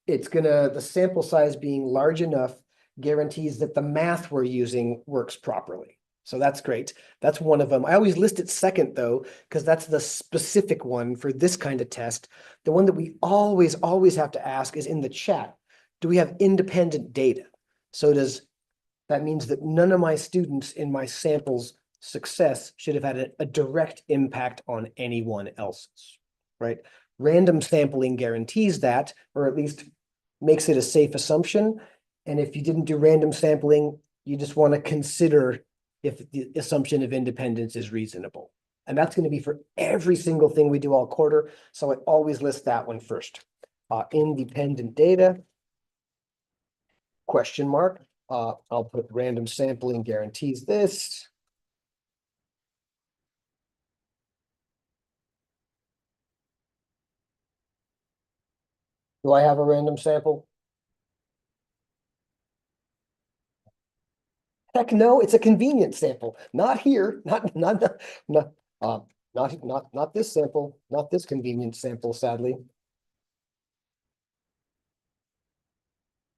The sample size being large enough guarantees that the math we're using works properly. So that's great. That's one of them. I always list it second though, because that's the specific one for this kind of test. The one that we always have to ask is in the chat. Do we have independent data? So that means that none of my students in my sample's success should have had a direct impact on anyone else's, right? Random sampling guarantees that, or at least makes it a safe assumption. And if you didn't do random sampling, you just want to consider if the assumption of independence is reasonable. And that's going to be for every single thing we do all quarter. So I always list that one first. Independent data, question mark. I'll put random sampling guarantees this. Do I have a random sample? Heck no, it's a convenience sample. Not here, not this sample, not this convenience sample, sadly.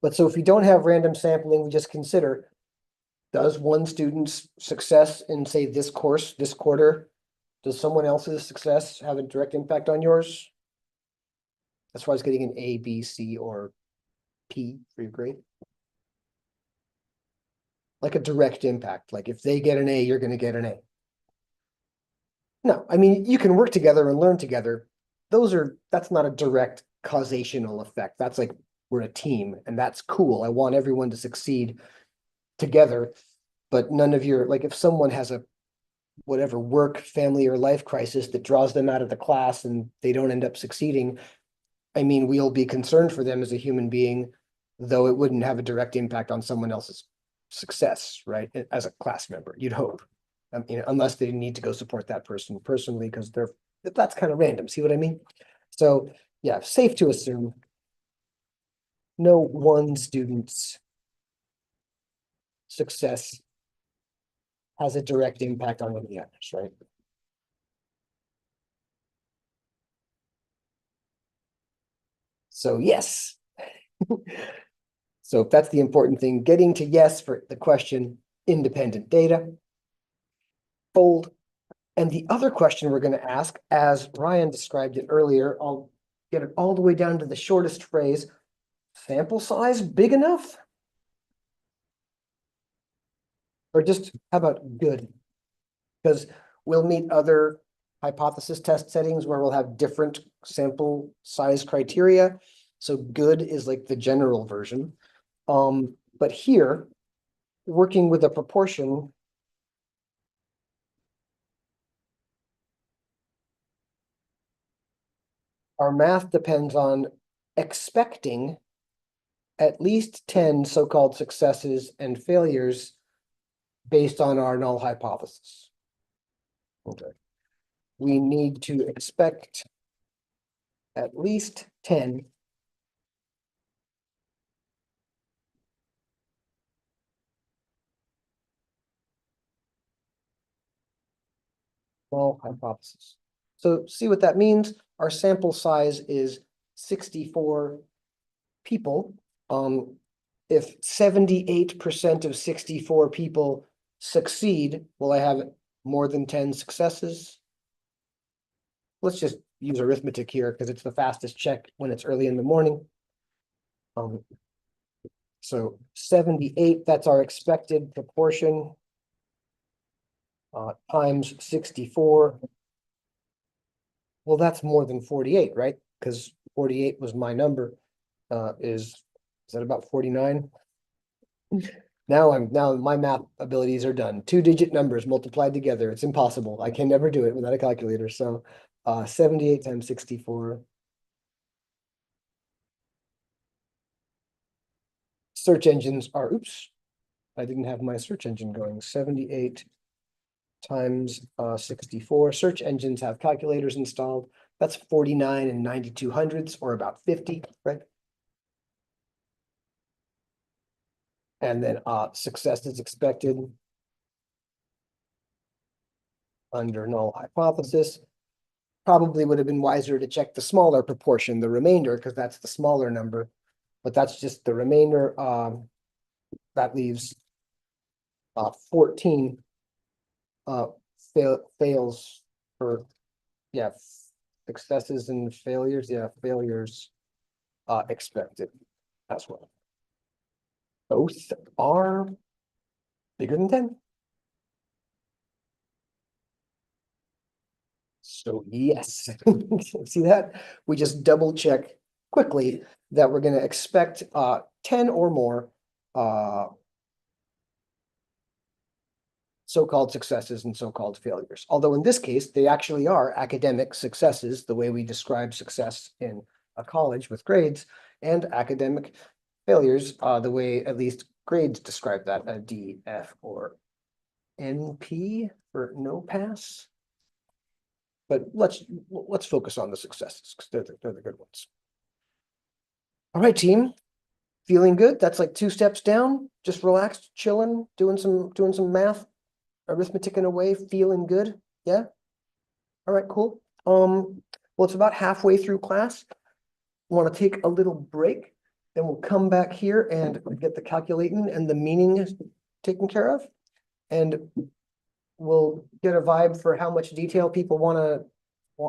But so if you don't have random sampling, we just consider, does one student's success in, say, this course, this quarter, does someone else's success have a direct impact on yours? As far as getting an A, B, C, or P for your grade? Like a direct impact, like if they get an A, you're going to get an A. No, I mean, you can work together and learn together. That's not a direct causational effect. That's like, we're a team and that's cool. I want everyone to succeed together, but none of your, like if someone has a whatever work, family, or life crisis that draws them out of the class and they don't end up succeeding, I mean, we'll be concerned for them as a human being, though it wouldn't have a direct impact on someone else's success, right? As a class member, you'd hope. Unless they need to go support that person personally, because that's kind of random. See what I mean? So yeah, safe to assume no one student's success has a direct impact on any others, right? So yes, So if that's the important thing, getting to yes for the question, independent data, fold. And the other question we're going to ask, as Ryan described it earlier, I'll get it all the way down to the shortest phrase, sample size big enough? Or just, how about good? Because we'll meet other hypothesis test settings where we'll have different sample size criteria. So good is like the general version. But here, working with a proportion, our math depends on expecting at least 10 so-called successes and failures based on our null hypothesis. Okay. We need to expect at least 10 null hypothesis. So see what that means? Our sample size is 64 people. If 78% of 64 people succeed, will I have more than 10 successes? Let's just use arithmetic here because it's the fastest check when it's early in the morning. So 78, that's our expected proportion. Times 64. Well, that's more than 48, right? Because 48 was my number. Is that about 49? Now my math abilities are done. Two-digit numbers multiplied together. It's impossible. I can never do it without a calculator. So 78 times 64. Search engines are, oops, I didn't have my search engine going. 78 times 64. Search engines have calculators installed. That's 49 and 92 hundredths, or about 50, right? And then success is expected under null hypothesis. Probably would have been wiser to check the smaller proportion, the remainder, because that's the smaller number. But that's just the remainder. That leaves 14 fails for, yeah, successes and failures. Yeah, failures expected as well. Both are bigger than 10. So yes, see that? We just double check quickly that we're going to expect 10 or more so-called successes and so-called failures. Although in this case, they actually are academic successes, the way we describe success in a college with grades, and academic failures, the way at least grades describe that, a D, F, or NP for no pass. But let's focus on the successes because they're the good ones. All right, team. Feeling good? That's like 2 steps down. Just relaxed, chilling, doing some math, arithmetic away, feeling good. Yeah. All right, cool. Well, it's about halfway through class. Want to take a little break, then we'll come back here and get the calculating and the meaning taken care of. And we'll get a vibe for how much detail people want to,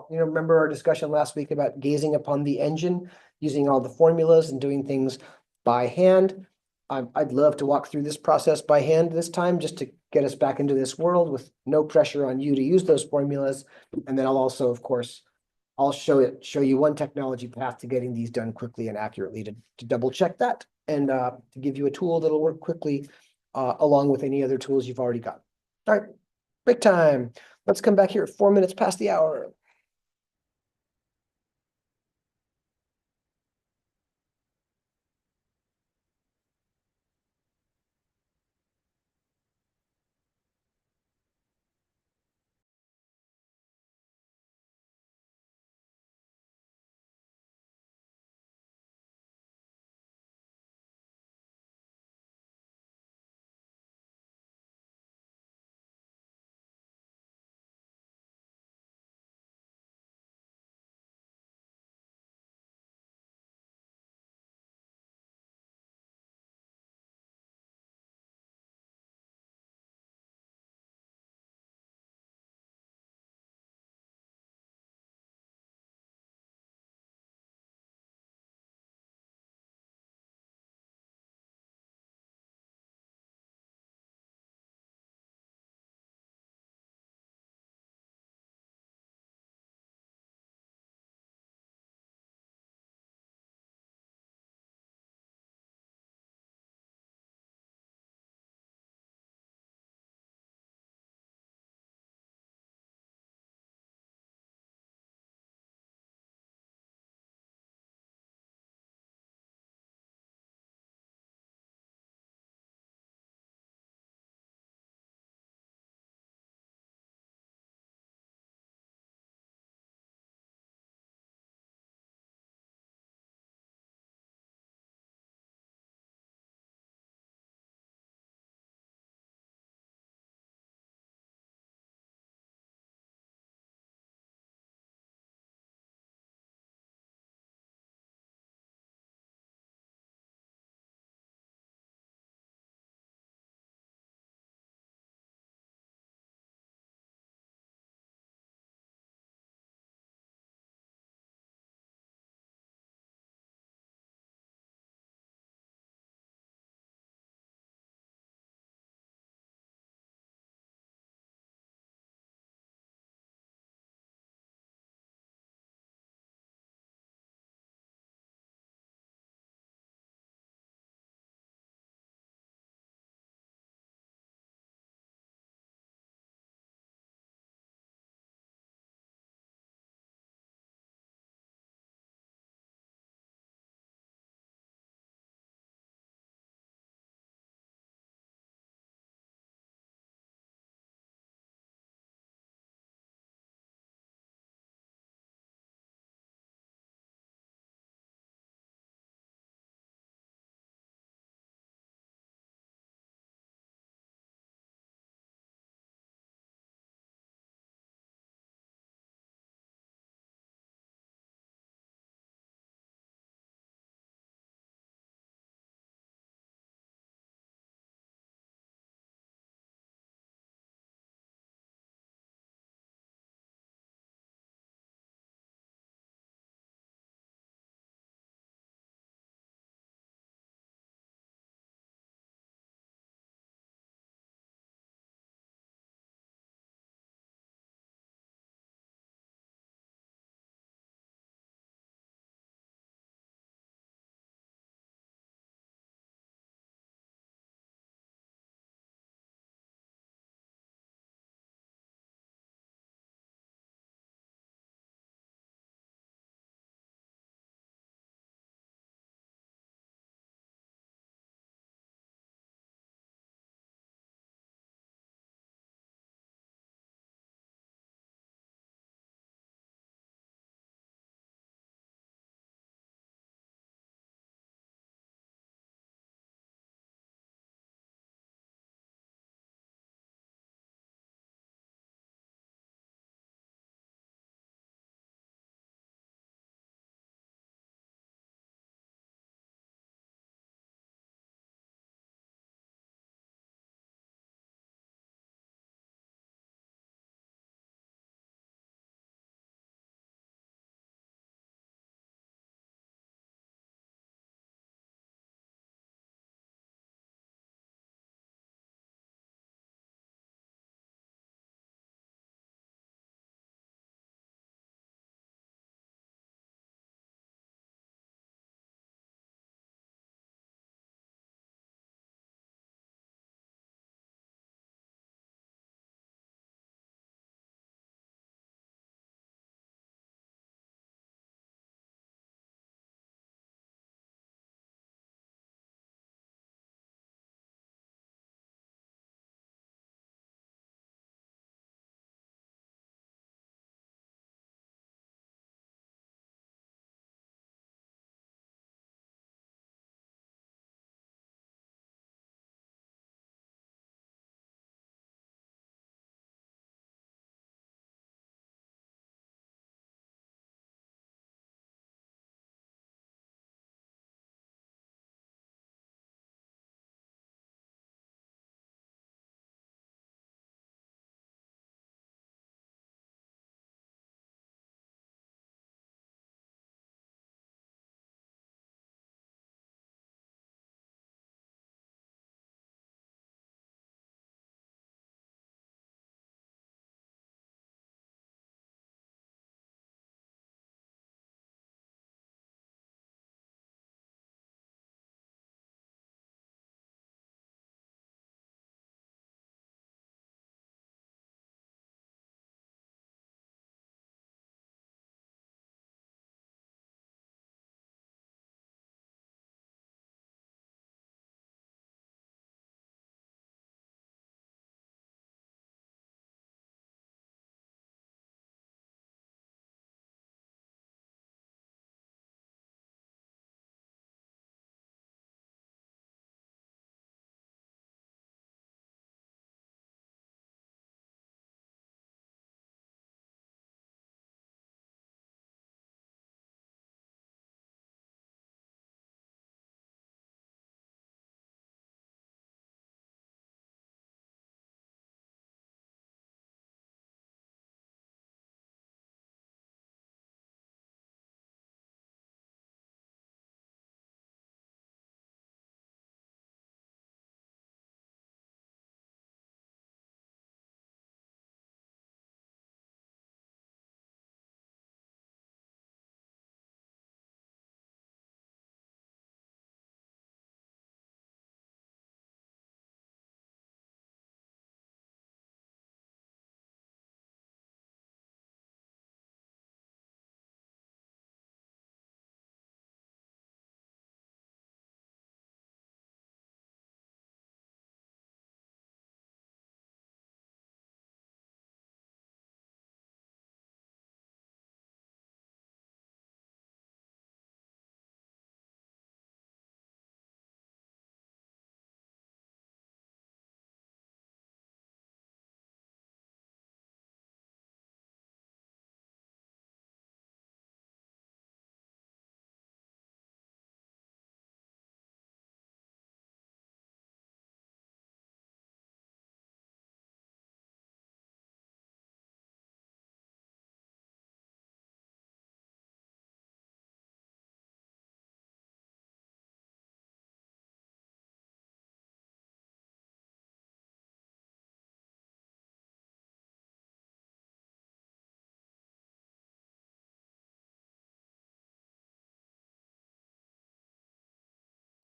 remember our discussion last week about gazing upon the engine, using all the formulas and doing things by hand. I'd love to walk through this process by hand this time, just to get us back into this world with no pressure on you to use those formulas. And then I'll also, of course, I'll show you one technology path to getting these done quickly and accurately to double check that, and to give you a tool that'll work quickly along with any other tools you've already got. All right, break time. Let's come back here at 4 minutes past the hour.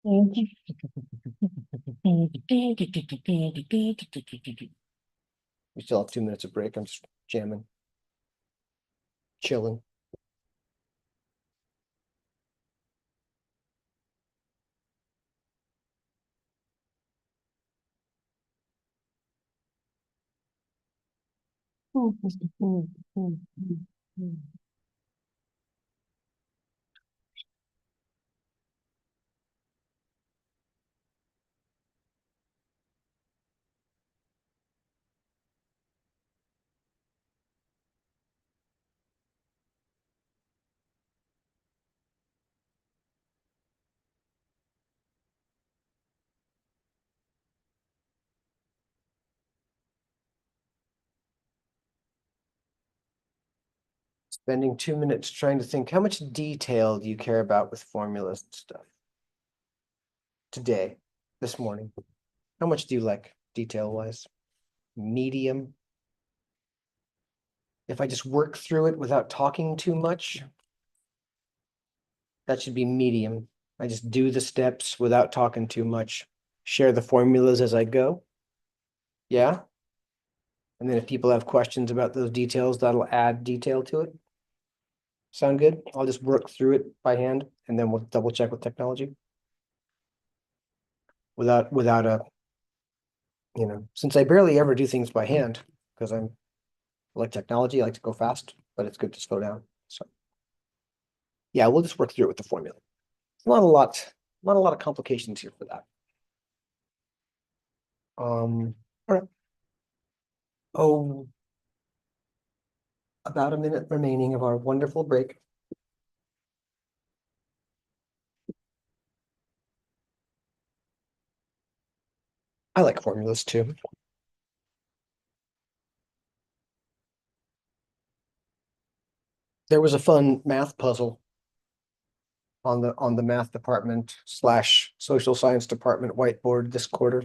We still have 2 minutes of break. I'm just jamming, chilling. Spending 2 minutes trying to think, how much detail do you care about with formulas and stuff? Today, this morning, how much do you like detail wise? Medium? If I just work through it without talking too much, that should be medium. I just do the steps without talking too much, share the formulas as I go. Yeah? And then if people have questions about those details, that'll add detail to it. Sound good? I'll just work through it by hand and then we'll double check with technology. Without a, since I barely ever do things by hand, because I like technology, I like to go fast, but it's good to slow down. So yeah, we'll just work through it with the formula. Not a lot of complications here for that. All right. Oh, about a minute remaining of our wonderful break. I like formulas too. There was a fun math puzzle on the math department / social science department whiteboard this quarter.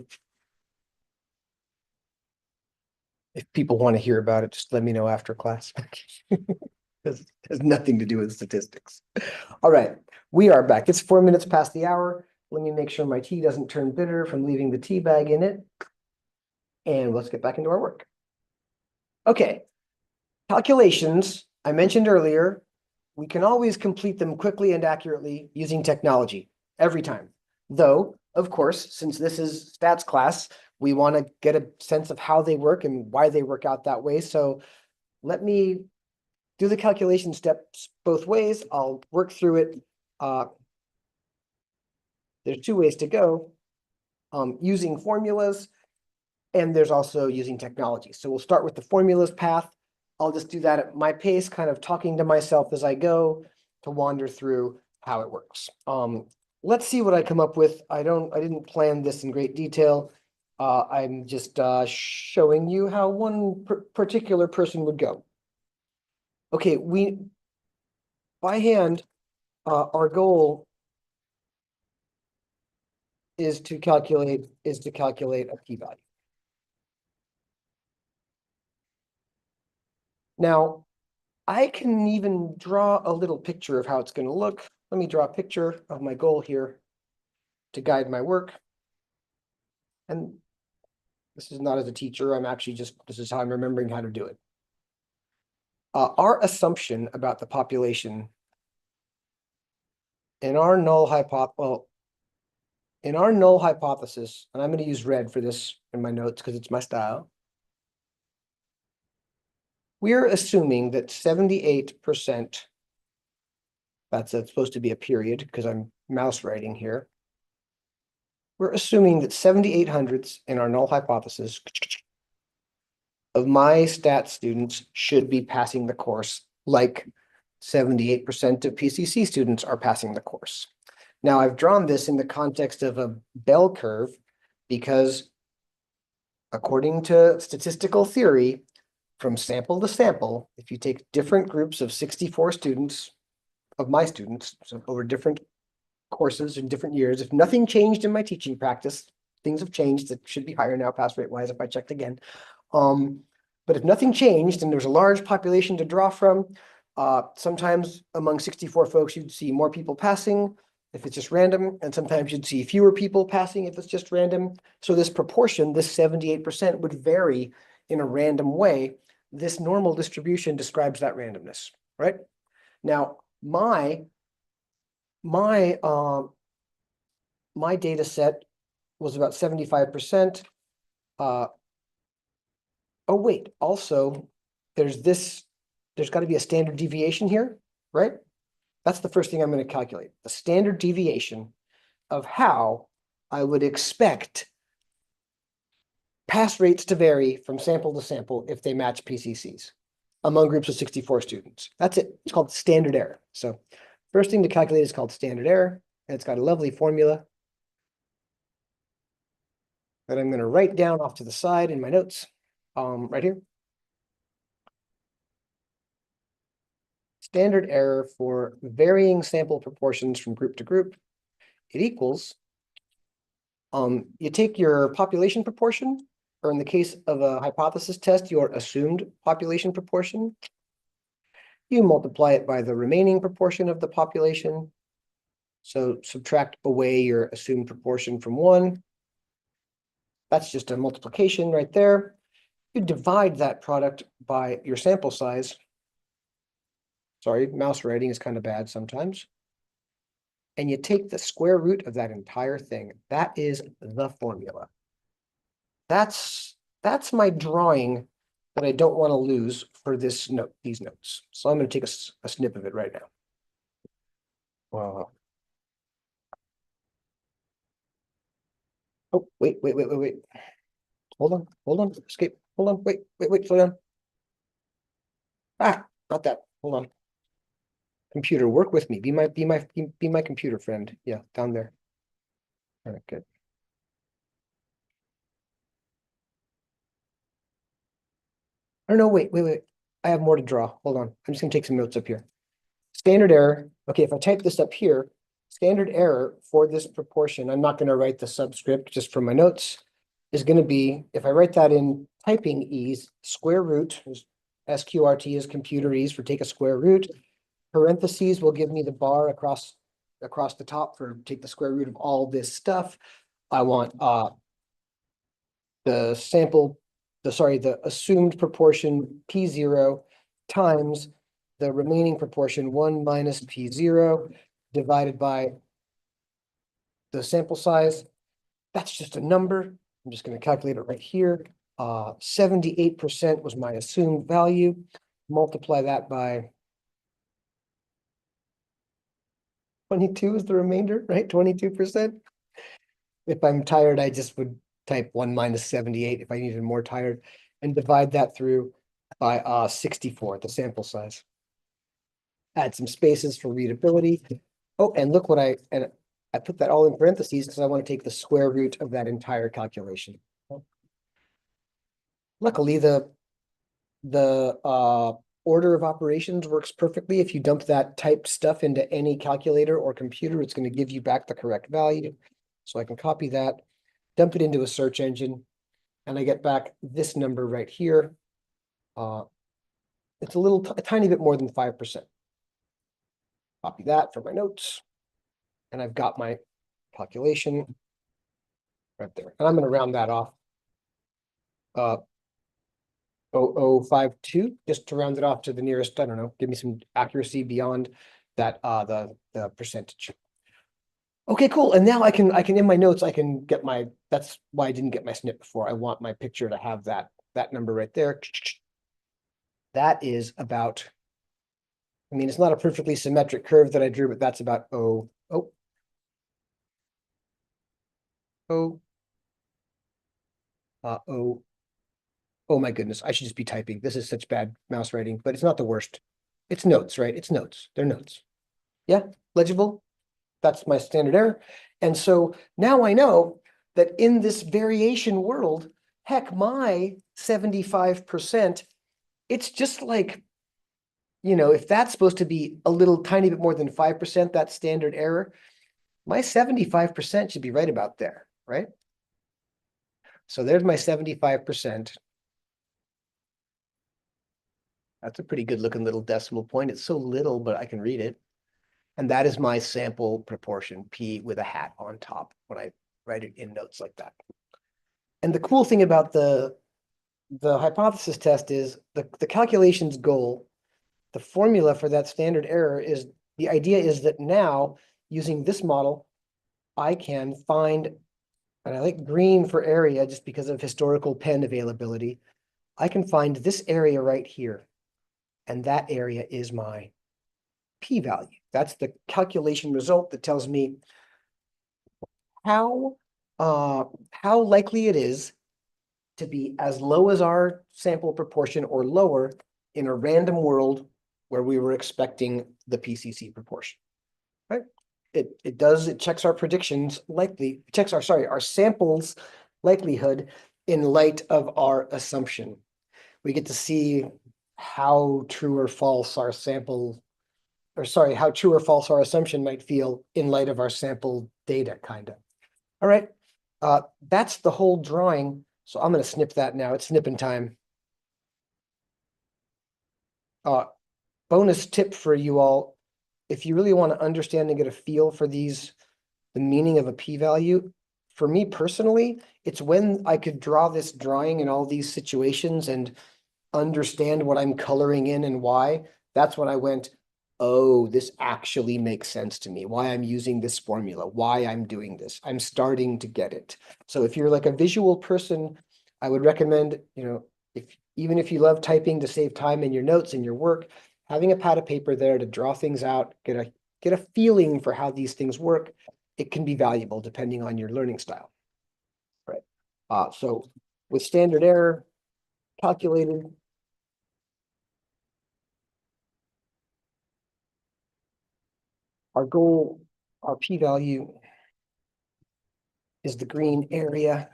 If people want to hear about it, just let me know after class. It has nothing to do with statistics. All right, we are back. It's 4 minutes past the hour. Let me make sure my tea doesn't turn bitter from leaving the tea bag in it. And let's get back into our work. Okay, calculations, I mentioned earlier, we can always complete them quickly and accurately using technology, every time. Though, of course, since this is stats class, we want to get a sense of how they work and why they work out that way. So let me do the calculation steps both ways. I'll work through it. There's 2 ways to go, using formulas, and there's also using technology. So we'll start with the formulas path. I'll just do that at my pace, kind of talking to myself as I go to wander through how it works. Let's see what I come up with. I didn't plan this in great detail. I'm just showing you how one particular person would go. Okay, by hand, our goal is to calculate a p-value. Now, I can even draw a little picture of how it's going to look. Let me draw a picture of my goal here to guide my work. And this is not as a teacher, I'm actually this is how I'm remembering how to do it. Our assumption about the population in our null hypothesis, and I'm going to use red for this in my notes because it's my style. We're assuming that 78%, that's supposed to be a period because I'm mouse writing here. We're assuming that 7/800ths in our null hypothesis of my stats students should be passing the course, like 78% of PCC students are passing the course. Now, I've drawn this in the context of a bell curve because according to statistical theory, from sample to sample, if you take different groups of 64 students, of my students, so over different courses in different years, if nothing changed in my teaching practice, things have changed, it should be higher now pass rate wise if I checked again. But if nothing changed and there's a large population to draw from, sometimes among 64 folks, you'd see more people passing if it's just random, and sometimes you'd see fewer people passing if it's just random. So this proportion, this 78% would vary in a random way. This normal distribution describes that randomness, right? Now, my data set was about 75%. Oh, wait, also, there's got to be a standard deviation here, right? That's the first thing I'm going to calculate, the standard deviation of how I would expect pass rates to vary from sample to sample if they match PCCs among groups of 64 students. That's it. It's called standard error. So first thing to calculate is called standard error, and it's got a lovely formula that I'm going to write down off to the side in my notes, right here. Standard error for varying sample proportions from group to group, it equals, you take your population proportion, or in the case of a hypothesis test, your assumed population proportion. You multiply it by the remaining proportion of the population. So subtract away your assumed proportion from 1. That's just a multiplication right there. You divide that product by your sample size. Sorry, mouse writing is kind of bad sometimes. And you take the square root of that entire thing. That is the formula. That's my drawing that I don't want to lose for this note, these notes. So I'm going to take a snip of it right now. Wow. Oh, wait. Hold on, escape. Hold on, wait, slow down. Ah, not that. Hold on. Computer, work with me. Be my computer friend. Yeah, down there. All right, good. Oh no, wait. I have more to draw. Hold on. I'm just gonna take some notes up here. Standard error. Okay, if I type this up here, standard error for this proportion, I'm not gonna write the subscript just from my notes, is gonna be, if I write that in typing ease, square root, SQRT is computer ease for take a square root. Parentheses will give me the bar across the top for take the square root of all this stuff. I want the assumed proportion P0 times the remaining proportion 1 minus P0 divided by the sample size. That's just a number. I'm just going to calculate it right here. 78% was my assumed value. Multiply that by 22 is the remainder, right? 22%. If I'm tired, I just would type 1 minus 78 if I needed more tired, and divide that through by 64, the sample size. Add some spaces for readability. Oh, and look what I put that all in parentheses because I want to take the square root of that entire calculation. Luckily, the order of operations works perfectly. If you dump that typed stuff into any calculator or computer, it's going to give you back the correct value. So I can copy that, dump it into a search engine, and I get back this number right here. It's a tiny bit more than 5%. Copy that for my notes. And I've got my calculation right there. And I'm going to round that off. 0052, just to round it off to the nearest, I don't know, give me some accuracy beyond that, the percentage. Okay, cool. And now I can in my notes, I can get that's why I didn't get my snip before. I want my picture to have that number right there. That is about, I mean, it's not a perfectly symmetric curve that I drew, but that's about oh my goodness, I should just be typing. This is such bad mouse writing, but it's not the worst. It's notes, right? It's notes. They're notes. Yeah, legible. That's my standard error. And so now I know that in this variation world, heck, my 75%, it's just like, if that's supposed to be a little tiny bit more than 5%, that standard error, my 75% should be right about there, right? So there's my 75%. That's a pretty good looking little decimal point. It's so little, but I can read it. And that is my sample proportion, P with a hat on top, when I write it in notes like that. And the cool thing about the hypothesis test is the calculation's goal, the formula for that standard error is, the idea is that now, using this model, I can find, and I like green for area just because of historical pen availability, I can find this area right here. And that area is my p-value. That's the calculation result that tells me how likely it is to be as low as our sample proportion or lower in a random world where we were expecting the PCC proportion, right? It checks our predictions likely, checks our samples likelihood in light of our assumption. We get to see how true or false our sample, or sorry, how true or false our assumption might feel in light of our sample data, kind of. All right, that's the whole drawing. So I'm going to snip that now. It's snipping time. Bonus tip for you all. If you really want to understand and get a feel for these, the meaning of a p-value, for me personally, it's when I could draw this drawing in all these situations and understand what I'm coloring in and why. That's when I went, oh, this actually makes sense to me, why I'm using this formula, why I'm doing this. I'm starting to get it. So if you're like a visual person, I would recommend, even if you love typing to save time in your notes and your work, having a pad of paper there to draw things out, get a feeling for how these things work, it can be valuable depending on your learning style. Right. So with standard error calculated, our goal, our p-value is the green area.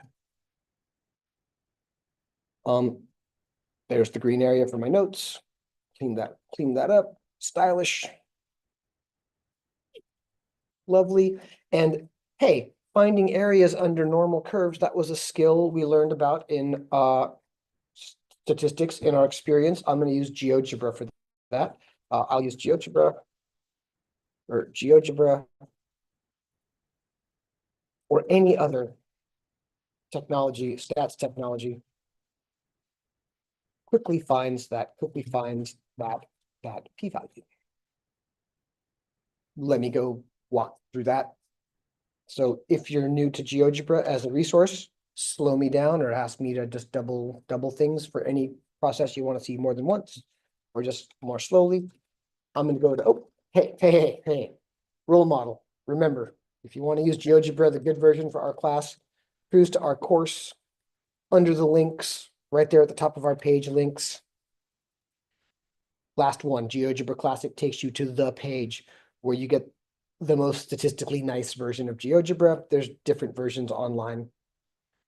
There's the green area for my notes. Clean that up. Stylish. Lovely. And hey, finding areas under normal curves, that was a skill we learned about in statistics in our experience. I'm going to use GeoGebra for that. I'll use GeoGebra or any other technology, stats technology. Quickly finds that p-value. Let me go walk through that. So if you're new to GeoGebra as a resource, slow me down or ask me to just double things for any process you want to see more than once, or just more slowly. I'm going to go to, hey, role model. Remember, if you want to use GeoGebra, the good version for our class, cruise to our course under the links, right there at the top of our page, links. Last one, GeoGebra Classic takes you to the page where you get the most statistically nice version of GeoGebra. There's different versions online,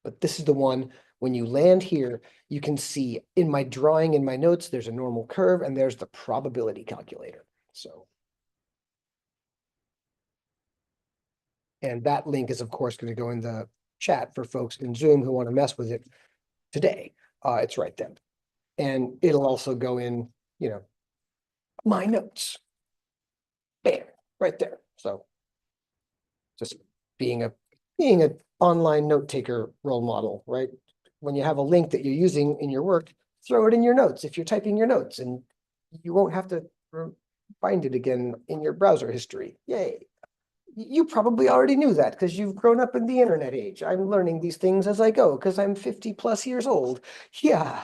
but this is the one. When you land here, you can see in my drawing, in my notes, there's a normal curve and there's the probability calculator. So, and that link is of course going to go in the chat for folks in Zoom who want to mess with it today. It's right there. And it'll also go in, my notes. Bam, right there. So just being an online note taker role model, right? When you have a link that you're using in your work, throw it in your notes if you're typing your notes, and you won't have to find it again in your browser history. Yay. You probably already knew that because you've grown up in the internet age. I'm learning these things as I go because I'm 50 plus years old. Yeah.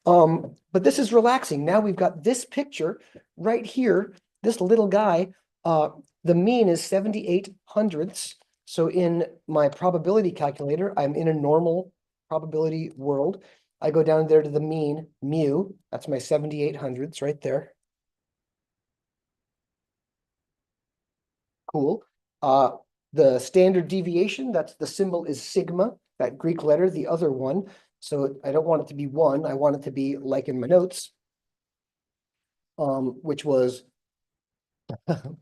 But this is relaxing. Now we've got this picture right here, this little guy. The mean is 78 hundredths. So in my probability calculator, I'm in a normal probability world. I go down there to the mean, mu. That's my 78 hundredths right there. Cool. The standard deviation, that's the symbol is sigma, that Greek letter, the other one. So I don't want it to be 1. I want it to be like in my notes, which was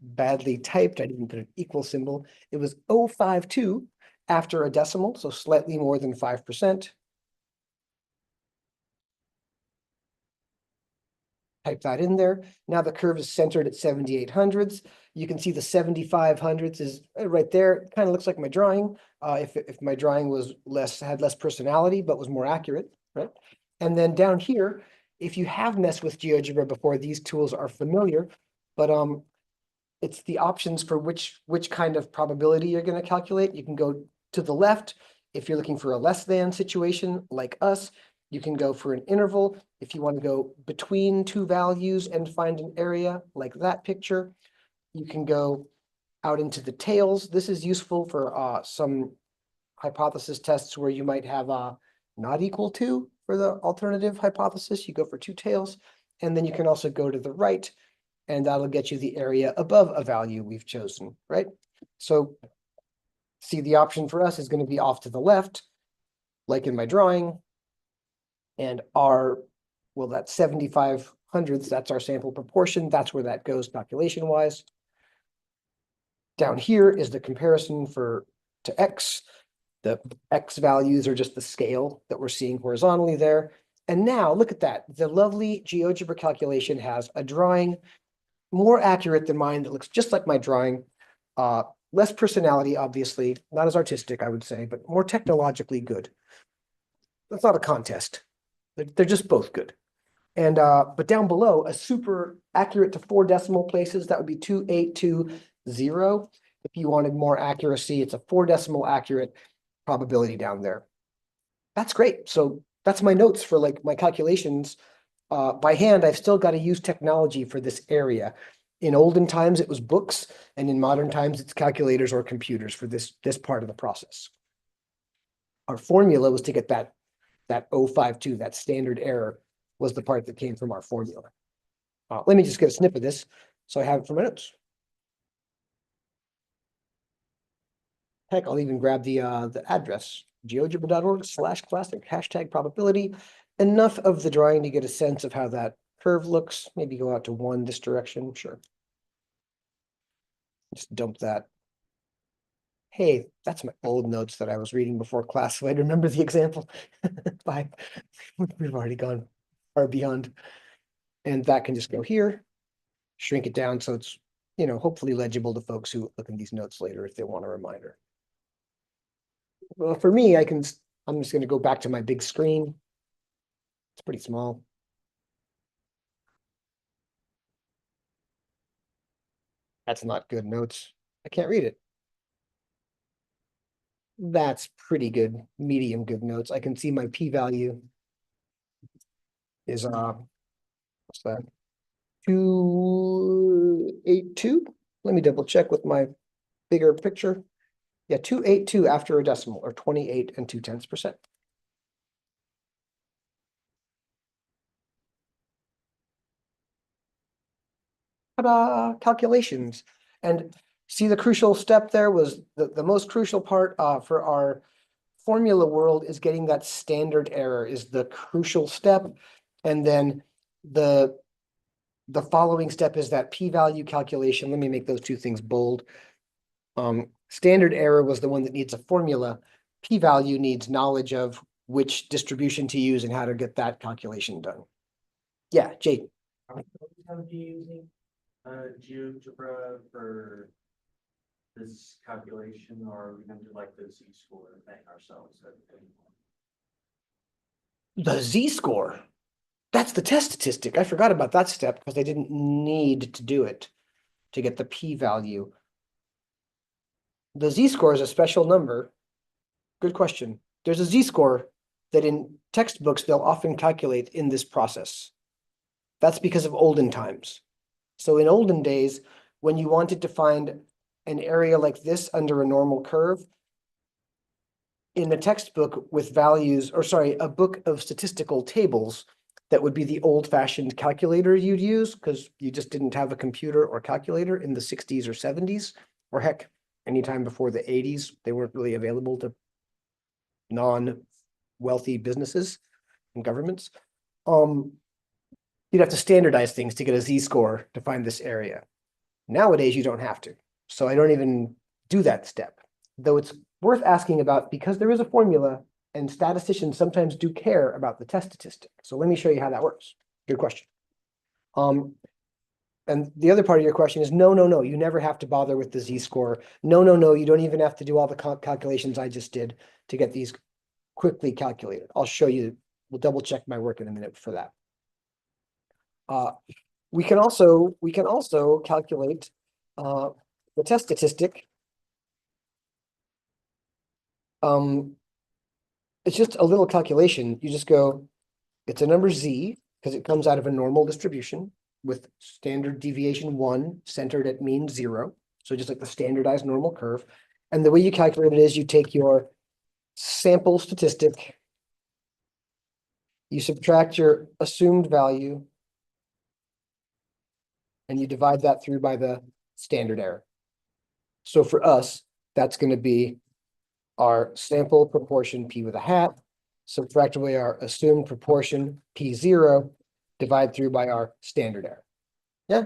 badly typed. I didn't put an equal symbol. It was 0.52 after a decimal, so slightly more than 5%. type that in there. Now the curve is centered at 7,800s. You can see the 7,500s is right there. Kind of looks like my drawing. If my drawing was had less personality, but was more accurate, right? And then down here, if you have messed with GeoGebra before, these tools are familiar, but it's the options for which kind of probability you're going to calculate. You can go to the left if you're looking for a less than situation like us. You can go for an interval if you want to go between two values and find an area like that picture. You can go out into the tails. This is useful for some hypothesis tests where you might have not equal to for the alternative hypothesis. You go for two tails, and then you can also go to the right, and that'll get you the area above a value we've chosen, right? So see, the option for us is going to be off to the left, like in my drawing. And well, that's 7,500ths, that's our sample proportion. That's where that goes calculation-wise. Down here is the comparison to X. The X values are just the scale that we're seeing horizontally there. And now look at that. The lovely GeoGebra calculation has a drawing more accurate than mine that looks just like my drawing. Less personality, obviously, not as artistic, I would say, but more technologically good. That's not a contest. They're just both good. And but down below, a super accurate to 4 decimal places, that would be 2820. If you wanted more accuracy, it's a 4 decimal accurate probability down there. That's great. So that's my notes for like my calculations. By hand, I've still got to use technology for this area. In olden times, it was books, and in modern times, it's calculators or computers for this part of the process. Our formula was to get that 052, that standard error, was the part that came from our formula. Let me just get a snip of this so I have it for my notes. Heck, I'll even grab the address, geogebra.org/classic #probability. Enough of the drawing to get a sense of how that curve looks. Maybe go out to 1 this direction, sure. Just dump that. Hey, that's my old notes that I was reading before class, so I'd remember the example. Bye. We've already gone far beyond. And that can just go here, shrink it down so it's, hopefully legible to folks who look at these notes later if they want a reminder. Well, for me, I'm just going to go back to my big screen. It's pretty small. That's not good notes. I can't read it. That's pretty good, medium good notes. I can see my p-value is what's that? 282. Let me double check with my bigger picture. Yeah, 282 after a decimal, or 28 2/10%. Ta-da! Calculations. And see, the crucial step there was the most crucial part for our formula world is getting that standard error is the crucial step. And then the following step is that p-value calculation. Let me make those two things bold. Standard error was the one that needs a formula. P-value needs knowledge of which distribution to use and how to get that calculation done. Yeah, Jake. Are we going to be using GeoGebra for this calculation, or are we going to do like the Z-score thing ourselves? The Z-score. That's the test statistic. I forgot about that step because I didn't need to do it to get the p-value. The Z-score is a special number. Good question. There's a Z-score that in textbooks they'll often calculate in this process. That's because of olden times. So in olden days, when you wanted to find an area like this under a normal curve, in a textbook with values, or sorry, a book of statistical tables, that would be the old-fashioned calculator you'd use because you just didn't have a computer or calculator in the 60s or 70s, or heck, anytime before the 80s. They weren't really available to non-wealthy businesses and governments. You'd have to standardize things to get a Z-score to find this area. Nowadays, you don't have to. So I don't even do that step, though it's worth asking about because there is a formula and statisticians sometimes do care about the test statistic. So let me show you how that works. Good question. And the other part of your question is, no, you never have to bother with the z-score. No, you don't even have to do all the calculations I just did to get these quickly calculated. I'll show you, we'll double check my work in a minute for that. We can also calculate the test statistic. It's just a little calculation. You just go, it's a number z, because it comes out of a normal distribution with standard deviation 1 centered at mean 0. So just like the standardized normal curve. And the way you calculate it is you take your sample statistic, you subtract your assumed value, and you divide that through by the standard error. So for us, that's going to be our sample proportion p with a hat, subtract away our assumed proportion p0, divide through by our standard error. Yeah.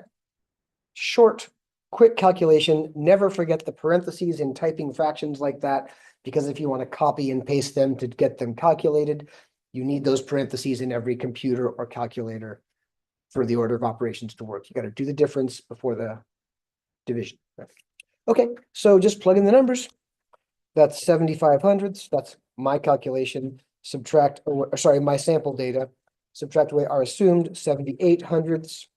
Short, quick calculation. Never forget the parentheses in typing fractions like that, because if you want to copy and paste them to get them calculated, you need those parentheses in every computer or calculator for the order of operations to work. You got to do the difference before the division. Okay, so just plug in the numbers. That's 75 hundredths. That's my calculation. Subtract, or sorry, my sample data. Subtract away our assumed 78 hundredths.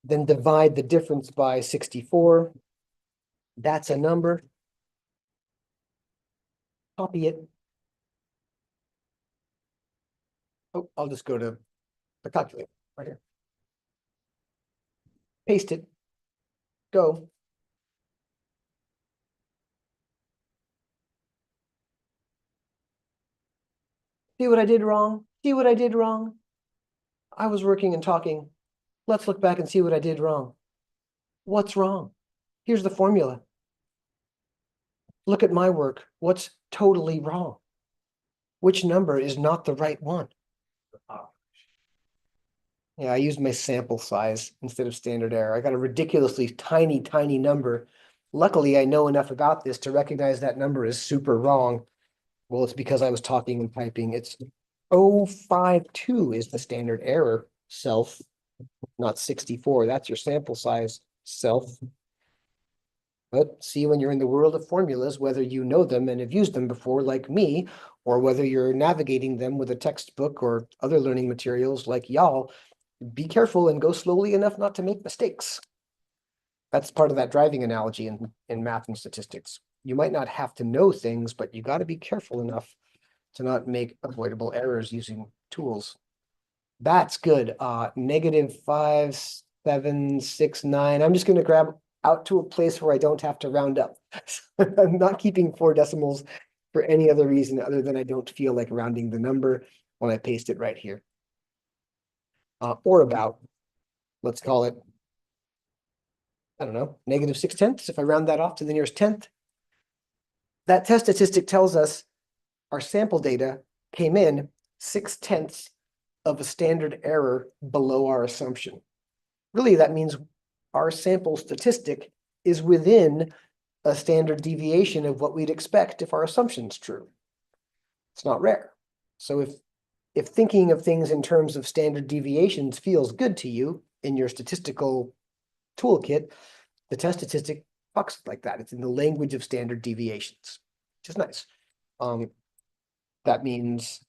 Then divide the difference by 64. That's a number. Copy it. Oh, I'll just go to the calculator right here. Paste it. Go. See what I did wrong? See what I did wrong? I was working and talking. Let's look back and see what I did wrong. What's wrong? Here's the formula. Look at my work. What's totally wrong? Which number is not the right one? Yeah, I used my sample size instead of standard error. I got a ridiculously tiny number. Luckily, I know enough about this to recognize that number is super wrong. Well, it's because I was talking and typing. It's 052 is the standard error self, not 64. That's your sample size self. But see, when you're in the world of formulas, whether you know them and have used them before, like me, or whether you're navigating them with a textbook or other learning materials like y'all, be careful and go slowly enough not to make mistakes. That's part of that driving analogy in math and statistics. You might not have to know things, but you got to be careful enough to not make avoidable errors using tools. That's good. -5769. I'm just going to grab out to a place where I don't have to round up. I'm not keeping 4 decimals for any other reason other than I don't feel like rounding the number when I paste it right here. Or about, let's call it, I don't know, -6/10 if I round that off to the nearest tenth. That test statistic tells us our sample data came in 6/10 of a standard error below our assumption. Really, that means our sample statistic is within a standard deviation of what we'd expect if our assumption's true. It's not rare. So if thinking of things in terms of standard deviations feels good to you in your statistical toolkit, the test statistic talks like that. It's in the language of standard deviations, which is nice. That means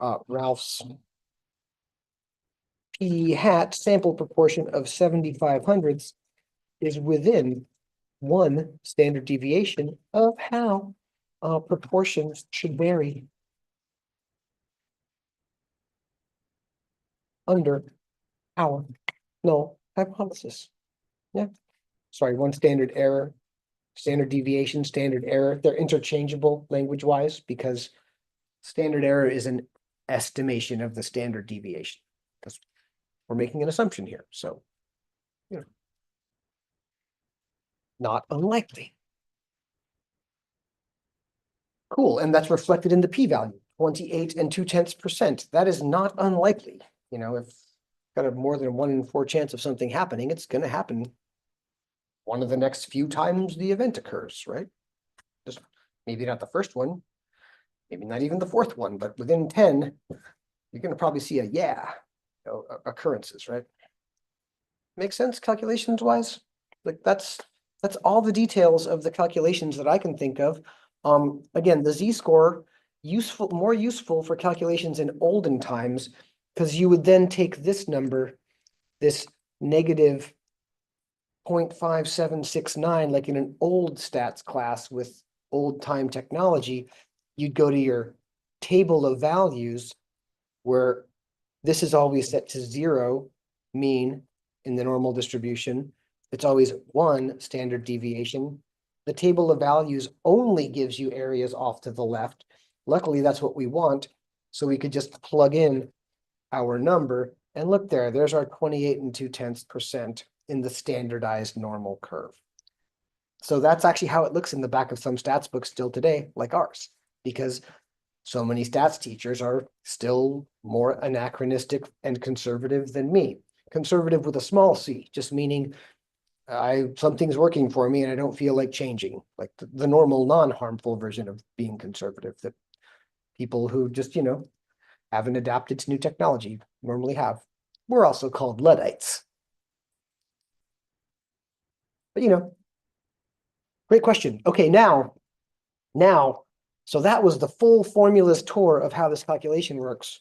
Ralph's P hat sample proportion of 75 hundredths is within 1 standard deviation of how proportions should vary under our null hypothesis. Yeah. Sorry, 1 standard error, standard deviation, standard error. They're interchangeable language-wise because standard error is an estimation of the standard deviation. Because we're making an assumption here. So, you know, not unlikely. Cool, and that's reflected in the p-value, 28 2/10%. That is not unlikely. You know, if got a more than 1 in 4 chance of something happening, it's going to happen one of the next few times the event occurs, right? Just maybe not the first one, maybe not even the 4th one, but within 10, you're going to probably see a yeah. occurrences, right? Make sense calculations wise? Like that's all the details of the calculations that I can think of. Again, the z-score more useful for calculations in olden times, because you would then take this number, this negative 0.5769, like in an old stats class with old time technology, you'd go to your table of values where this is always set to 0 mean in the normal distribution. It's always 1 standard deviation. The table of values only gives you areas off to the left. Luckily, that's what we want. So we could just plug in our number and look there, there's our 28.2% in the standardized normal curve. So that's actually how it looks in the back of some stats books still today, like ours, because so many stats teachers are still more anachronistic and conservative than me. Conservative with a small c, just meaning something's working for me and I don't feel like changing, like the normal non-harmful version of being conservative that people who just, haven't adapted to new technology normally have. We're also called Luddites. But great question. Okay, now, so that was the full formulas tour of how this calculation works.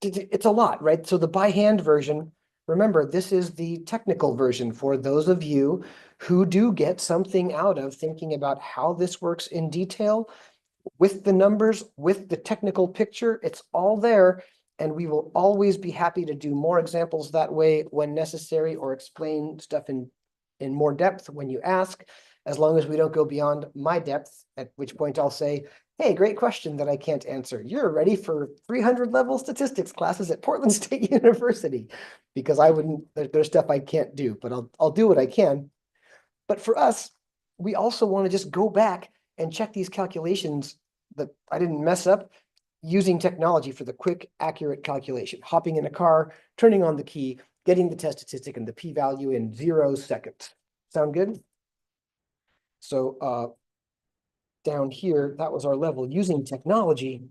It's a lot, right? So the by hand version, remember, this is the technical version for those of you who do get something out of thinking about how this works in detail with the numbers, with the technical picture. It's all there. And we will always be happy to do more examples that way when necessary, or explain stuff in more depth when you ask, as long as we don't go beyond my depth, at which point I'll say, hey, great question that I can't answer. You're ready for 300 level statistics classes at Portland State University, because there's stuff I can't do, but I'll do what I can. But for us, we also want to just go back and check these calculations that I didn't mess up, using technology for the quick, accurate calculation, hopping in a car, turning on the key, getting the test statistic and the p-value in 0 seconds. Sound good? So down here, that was our level. Using technology,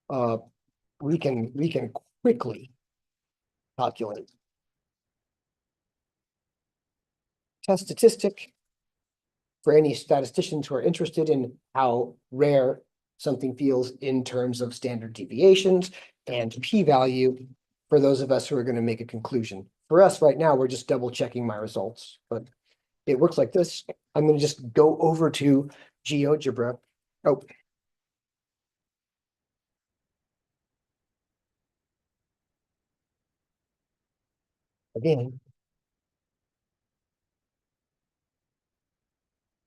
we can quickly calculate test statistic for any statisticians who are interested in how rare something feels in terms of standard deviations, and p-value for those of us who are going to make a conclusion. For us right now, we're just double checking my results, but it works like this. I'm going to just go over to GeoGebra. Oh. Again.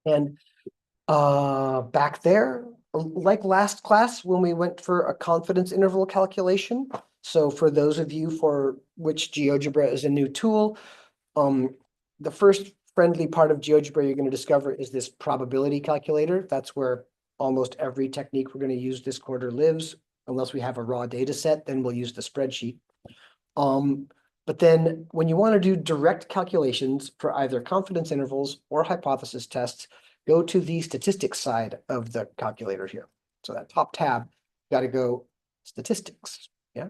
And back there, like last class when we went for a confidence interval calculation. So for those of you for which GeoGebra is a new tool, the first friendly part of GeoGebra you're going to discover is this probability calculator. That's where almost every technique we're going to use this quarter lives, unless we have a raw data set, then we'll use the spreadsheet. But then when you want to do direct calculations for either confidence intervals or hypothesis tests, go to the statistics side of the calculator here. So that top tab, got to go statistics, yeah?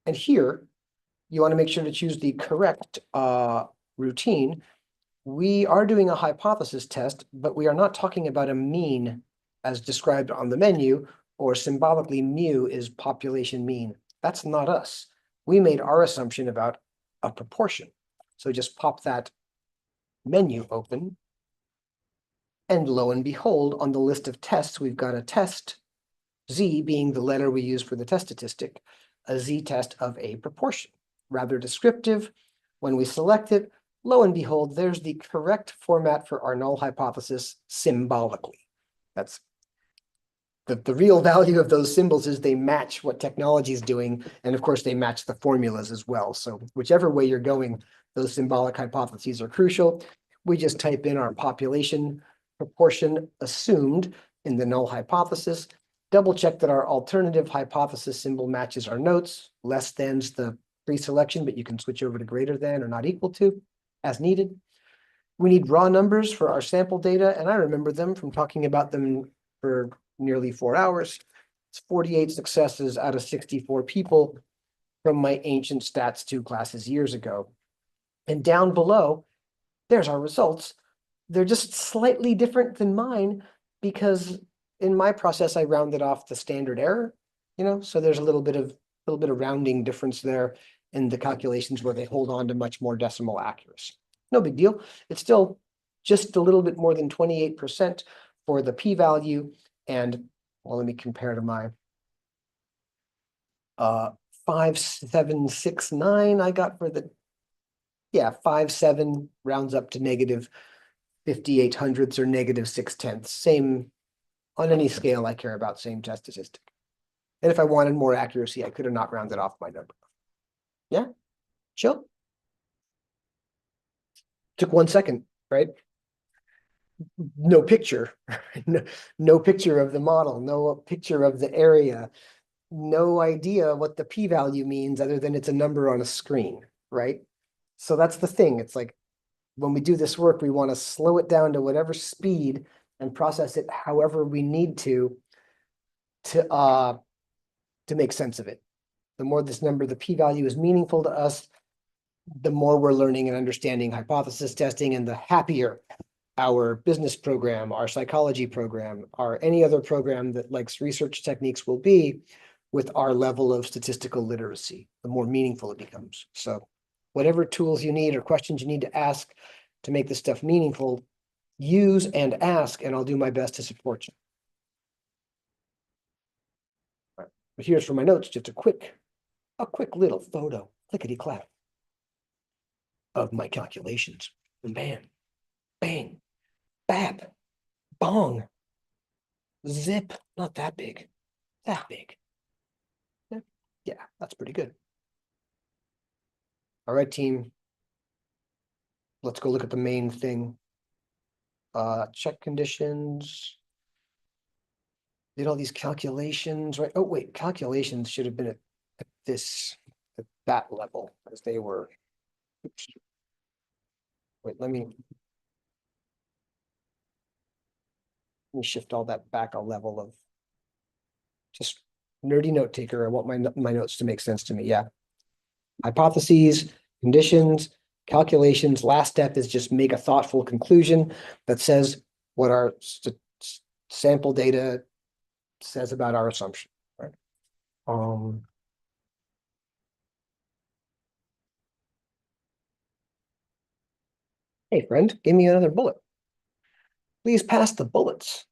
And here, you want to make sure to choose the correct routine. We are doing a hypothesis test, but we are not talking about a mean as described on the menu, or symbolically mu is population mean. That's not us. We made our assumption about a proportion. So just pop that menu open. And lo and behold, on the list of tests, we've got a test, Z being the letter we use for the test statistic, a Z test of a proportion. Rather descriptive. When we select it, lo and behold, there's the correct format for our null hypothesis symbolically. That's the real value of those symbols is they match what technology is doing. And of course, they match the formulas as well. So whichever way you're going, those symbolic hypotheses are crucial. We just type in our population proportion assumed in the null hypothesis, double check that our alternative hypothesis symbol matches our notes. Less than's the pre-selection, but you can switch over to greater than or not equal to as needed. We need raw numbers for our sample data, and I remember them from talking about them for nearly 4 hours. It's 48 successes out of 64 people from my ancient stats 2 classes years ago. And down below, there's our results. They're just slightly different than mine because in my process, I rounded off the standard error, so there's a little bit of rounding difference there in the calculations where they hold on to much more decimal accuracy. No big deal. It's still just a little bit more than 28% for the p-value. And well, let me compare to my 5769 I got for the, 57 rounds up to negative 5800ths or negative 6/10. Same on any scale I care about, same test statistic. And if I wanted more accuracy, I could have not rounded off my number. Yeah, chill. Took 1 second, right? No picture, no picture of the model, no picture of the area, no idea what the p-value means other than it's a number on a screen, right? So that's the thing. It's like when we do this work, we want to slow it down to whatever speed and process it however we need to make sense of it. The more this number, the p-value is meaningful to us, the more we're learning and understanding hypothesis testing, and the happier our business program, our psychology program, or any other program that likes research techniques will be with our level of statistical literacy, the more meaningful it becomes. So whatever tools you need or questions you need to ask to make this stuff meaningful, use and ask, and I'll do my best to support you. All right. But here's for my notes, just a quick little photo, clickety-clack, of my calculations. And bam, bang, bap, bong, zip, not that big, that big. Yeah, that's pretty good. All right, team. Let's go look at the main thing. Check conditions. Did all these calculations, right? Oh, wait, calculations should have been at that level, as they were. Oops. Wait, let me shift all that back a level of just nerdy note taker. I want my notes to make sense to me. Yeah. Hypotheses, conditions, calculations. Last step is just make a thoughtful conclusion that says what our sample data says about our assumption, right? Hey, friend, give me another bullet. Please pass the bullets.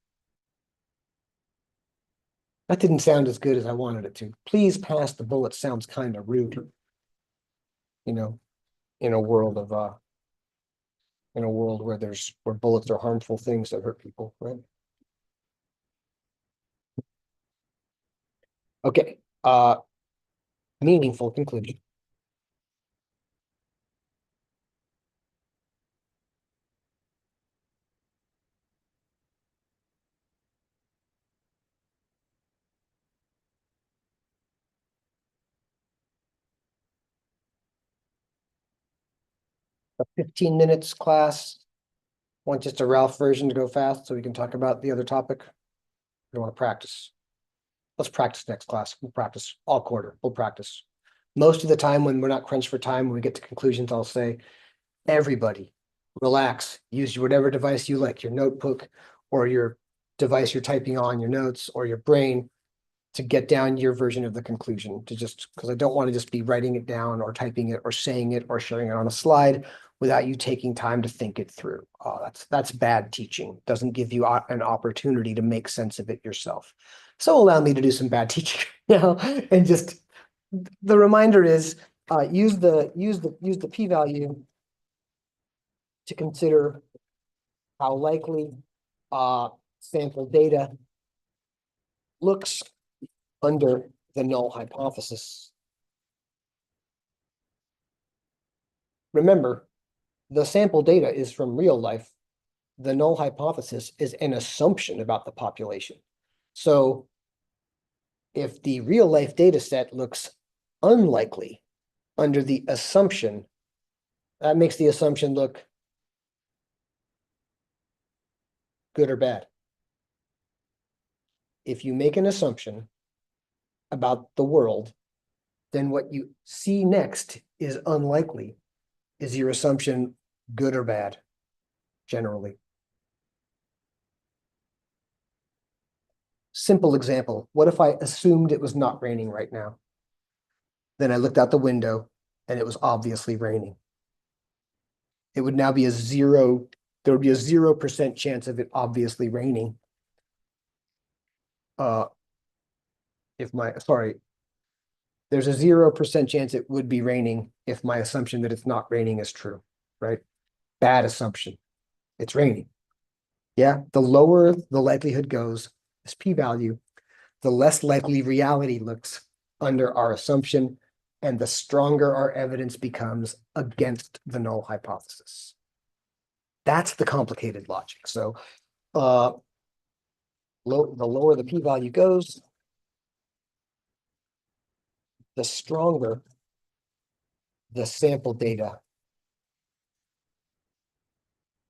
That didn't sound as good as I wanted it to. Please pass the bullets sounds kind of rude. In a world of where bullets are harmful things that hurt people, right? Okay. Meaningful conclusion. A 15 minutes class. Want just a Ralph version to go fast so we can talk about the other topic? We want to practice. Let's practice next class. We'll practice all quarter. We'll practice. Most of the time when we're not crunched for time, when we get to conclusions, I'll say, everybody, relax. Use whatever device you like, your notebook or your device you're typing on, your notes or your brain, to get down your version of the conclusion, to just, because I don't want to just be writing it down or typing it or saying it or sharing it on a slide without you taking time to think it through. That's bad teaching. Doesn't give you an opportunity to make sense of it yourself. So allow me to do some bad teaching now, and just the reminder is use the p-value to consider how likely sample data looks under the null hypothesis. Remember, the sample data is from real life. The null hypothesis is an assumption about the population. So if the real life data set looks unlikely under the assumption, that makes the assumption look good or bad. If you make an assumption about the world, then what you see next is unlikely. Is your assumption good or bad? Generally. Simple example. What if I assumed it was not raining right now? Then I looked out the window and it was obviously raining. It would now be there would be a 0% chance of it obviously raining. There's a 0% chance it would be raining if my assumption that it's not raining is true, right? Bad assumption. It's raining. Yeah, the lower the likelihood goes, this p-value, the less likely reality looks under our assumption, and the stronger our evidence becomes against the null hypothesis. That's the complicated logic. So the lower the p-value goes, the stronger the sample data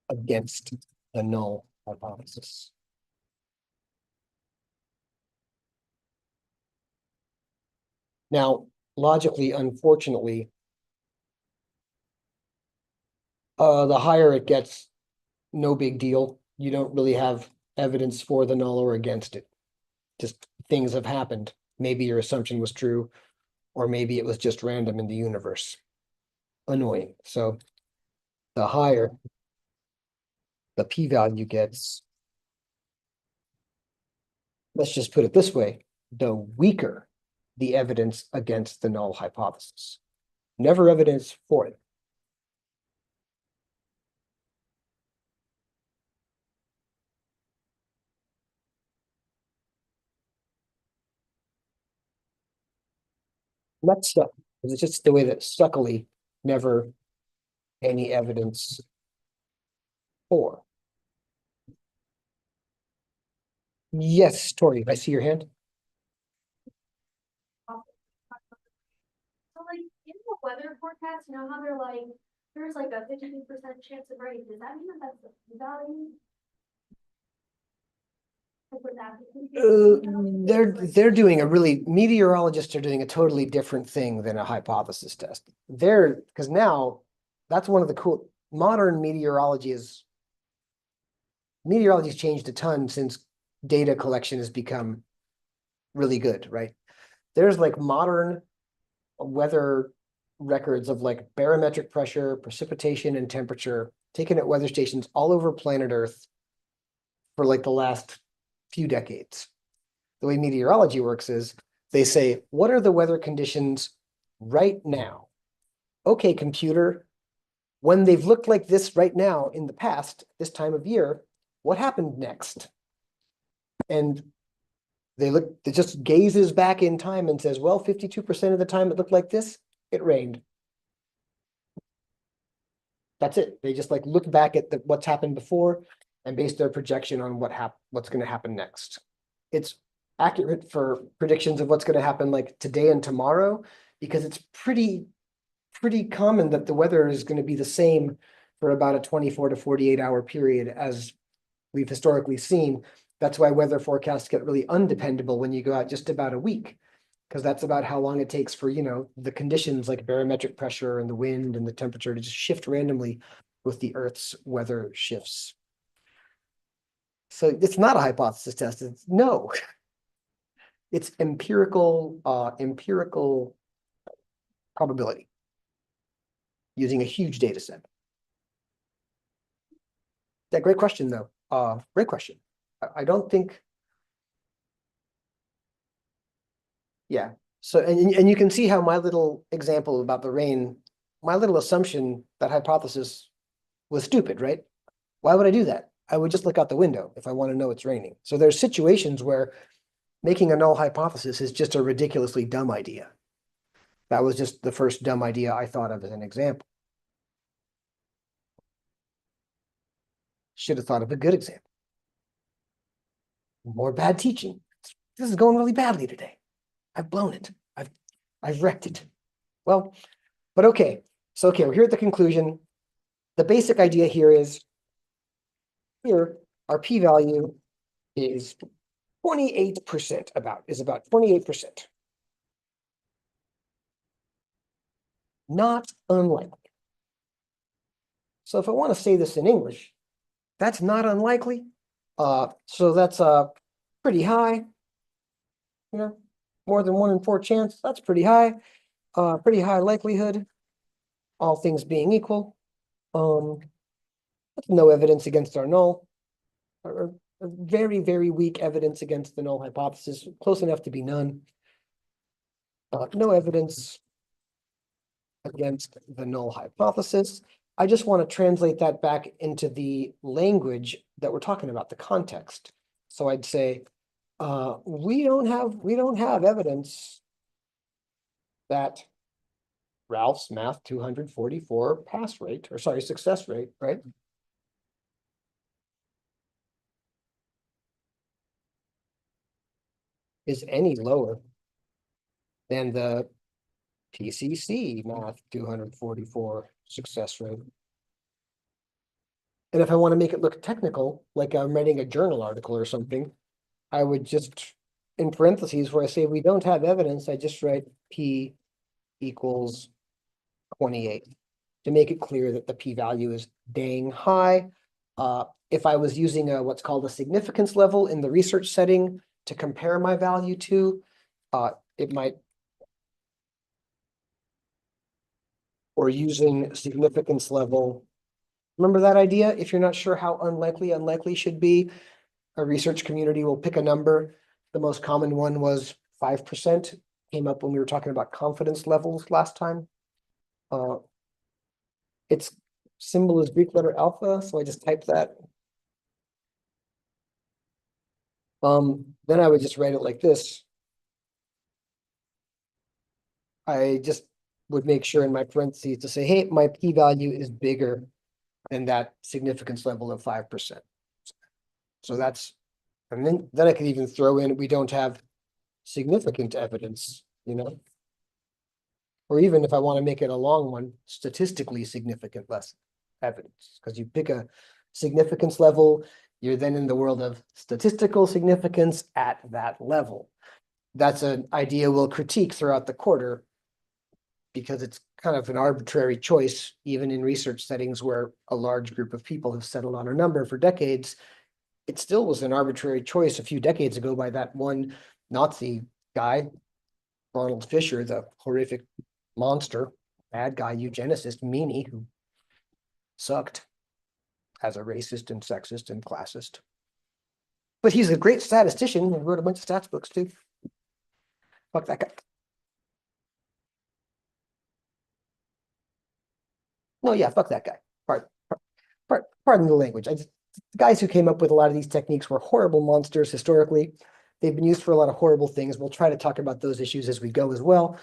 against the null hypothesis. Now, logically, unfortunately, the higher it gets, no big deal. You don't really have evidence for the null or against it. Just things have happened. Maybe your assumption was true, or maybe it was just random in the universe. Annoying. So the higher the p-value gets, let's just put it this way, the weaker the evidence against the null hypothesis. Never evidence for it. Not stuck. It's just the way that Stuckily never any evidence for. Yes, Tori, I see your hand. So like in the weather forecast, you know how they're like, there's like a 52% chance of rain. Does that mean that that's the value? Like, would that be- They're doing a really, meteorologists are doing a totally different thing than a hypothesis test. Because now that's one of the cool, modern meteorology's changed a ton since data collection has become really good, right? There's like modern weather records of like barometric pressure, precipitation, and temperature taken at weather stations all over planet Earth for like the last few decades. The way meteorology works is they say, what are the weather conditions right now? Okay, computer, when they've looked like this right now in the past, this time of year, what happened next? And it just gazes back in time and says, well, 52% of the time it looked like this, it rained. That's it. They just like look back at what's happened before and base their projection on what's going to happen next. It's accurate for predictions of what's going to happen like today and tomorrow, because it's pretty common that the weather is going to be the same for about a 24 to 48 hour period as we've historically seen. That's why weather forecasts get really undependable when you go out just about a week, because that's about how long it takes for, the conditions like barometric pressure and the wind and the temperature to just shift randomly with the Earth's weather shifts. So it's not a hypothesis test. No, it's empirical probability using a huge data set. Yeah, great question though. Great question. I don't think. Yeah. So, and you can see how my little example about the rain, my little assumption, that hypothesis was stupid, right? Why would I do that? I would just look out the window if I want to know it's raining. So there's situations where making a null hypothesis is just a ridiculously dumb idea. That was just the first dumb idea I thought of as an example. Should have thought of a good example. More bad teaching. This is going really badly today. I've blown it. I've wrecked it. Well, but okay. So okay, we're here at the conclusion. The basic idea here is here our p-value is 28% about 28%. not unlikely. So if I want to say this in English, that's not unlikely. So that's pretty high. You know, more than 1 in 4 chance, that's pretty high. Pretty high likelihood, all things being equal. That's no evidence against our null. Or very, very weak evidence against the null hypothesis, close enough to be none. No evidence against the null hypothesis. I just want to translate that back into the language that we're talking about, the context. So I'd say, we don't have evidence that Ralph's math 244 pass rate, or sorry, success rate, right? Is any lower than the PCC math 244 success rate. And if I want to make it look technical, like I'm writing a journal article or something, I would just, in parentheses where I say we don't have evidence, I just write P equals 28 to make it clear that the p-value is dang high. If I was using what's called a significance level in the research setting to compare my value to, it might, or using significance level. Remember that idea? If you're not sure how unlikely should be, a research community will pick a number. The most common one was 5%. Came up when we were talking about confidence levels last time. Its symbol is Greek letter alpha, so I just typed that. Then I would just write it like this. I just would make sure in my parentheses to say, hey, my p-value is bigger than that significance level of 5%. So that's, and then I could even throw in, we don't have significant evidence, you know? Or even if I want to make it a long one, statistically significant less evidence, because you pick a significance level, you're then in the world of statistical significance at that level. That's an idea we'll critique throughout the quarter, because it's kind of an arbitrary choice, even in research settings where a large group of people have settled on a number for decades. It still was an arbitrary choice a few decades ago by that one Nazi guy, Ronald Fisher, the horrific monster, bad guy, eugenicist, meanie, who sucked as a racist and sexist and classist. But he's a great statistician and wrote a bunch of stats books too. Fuck that guy. No, yeah, fuck that guy. Pardon the language. The guys who came up with a lot of these techniques were horrible monsters historically. They've been used for a lot of horrible things. We'll try to talk about those issues as we go as well,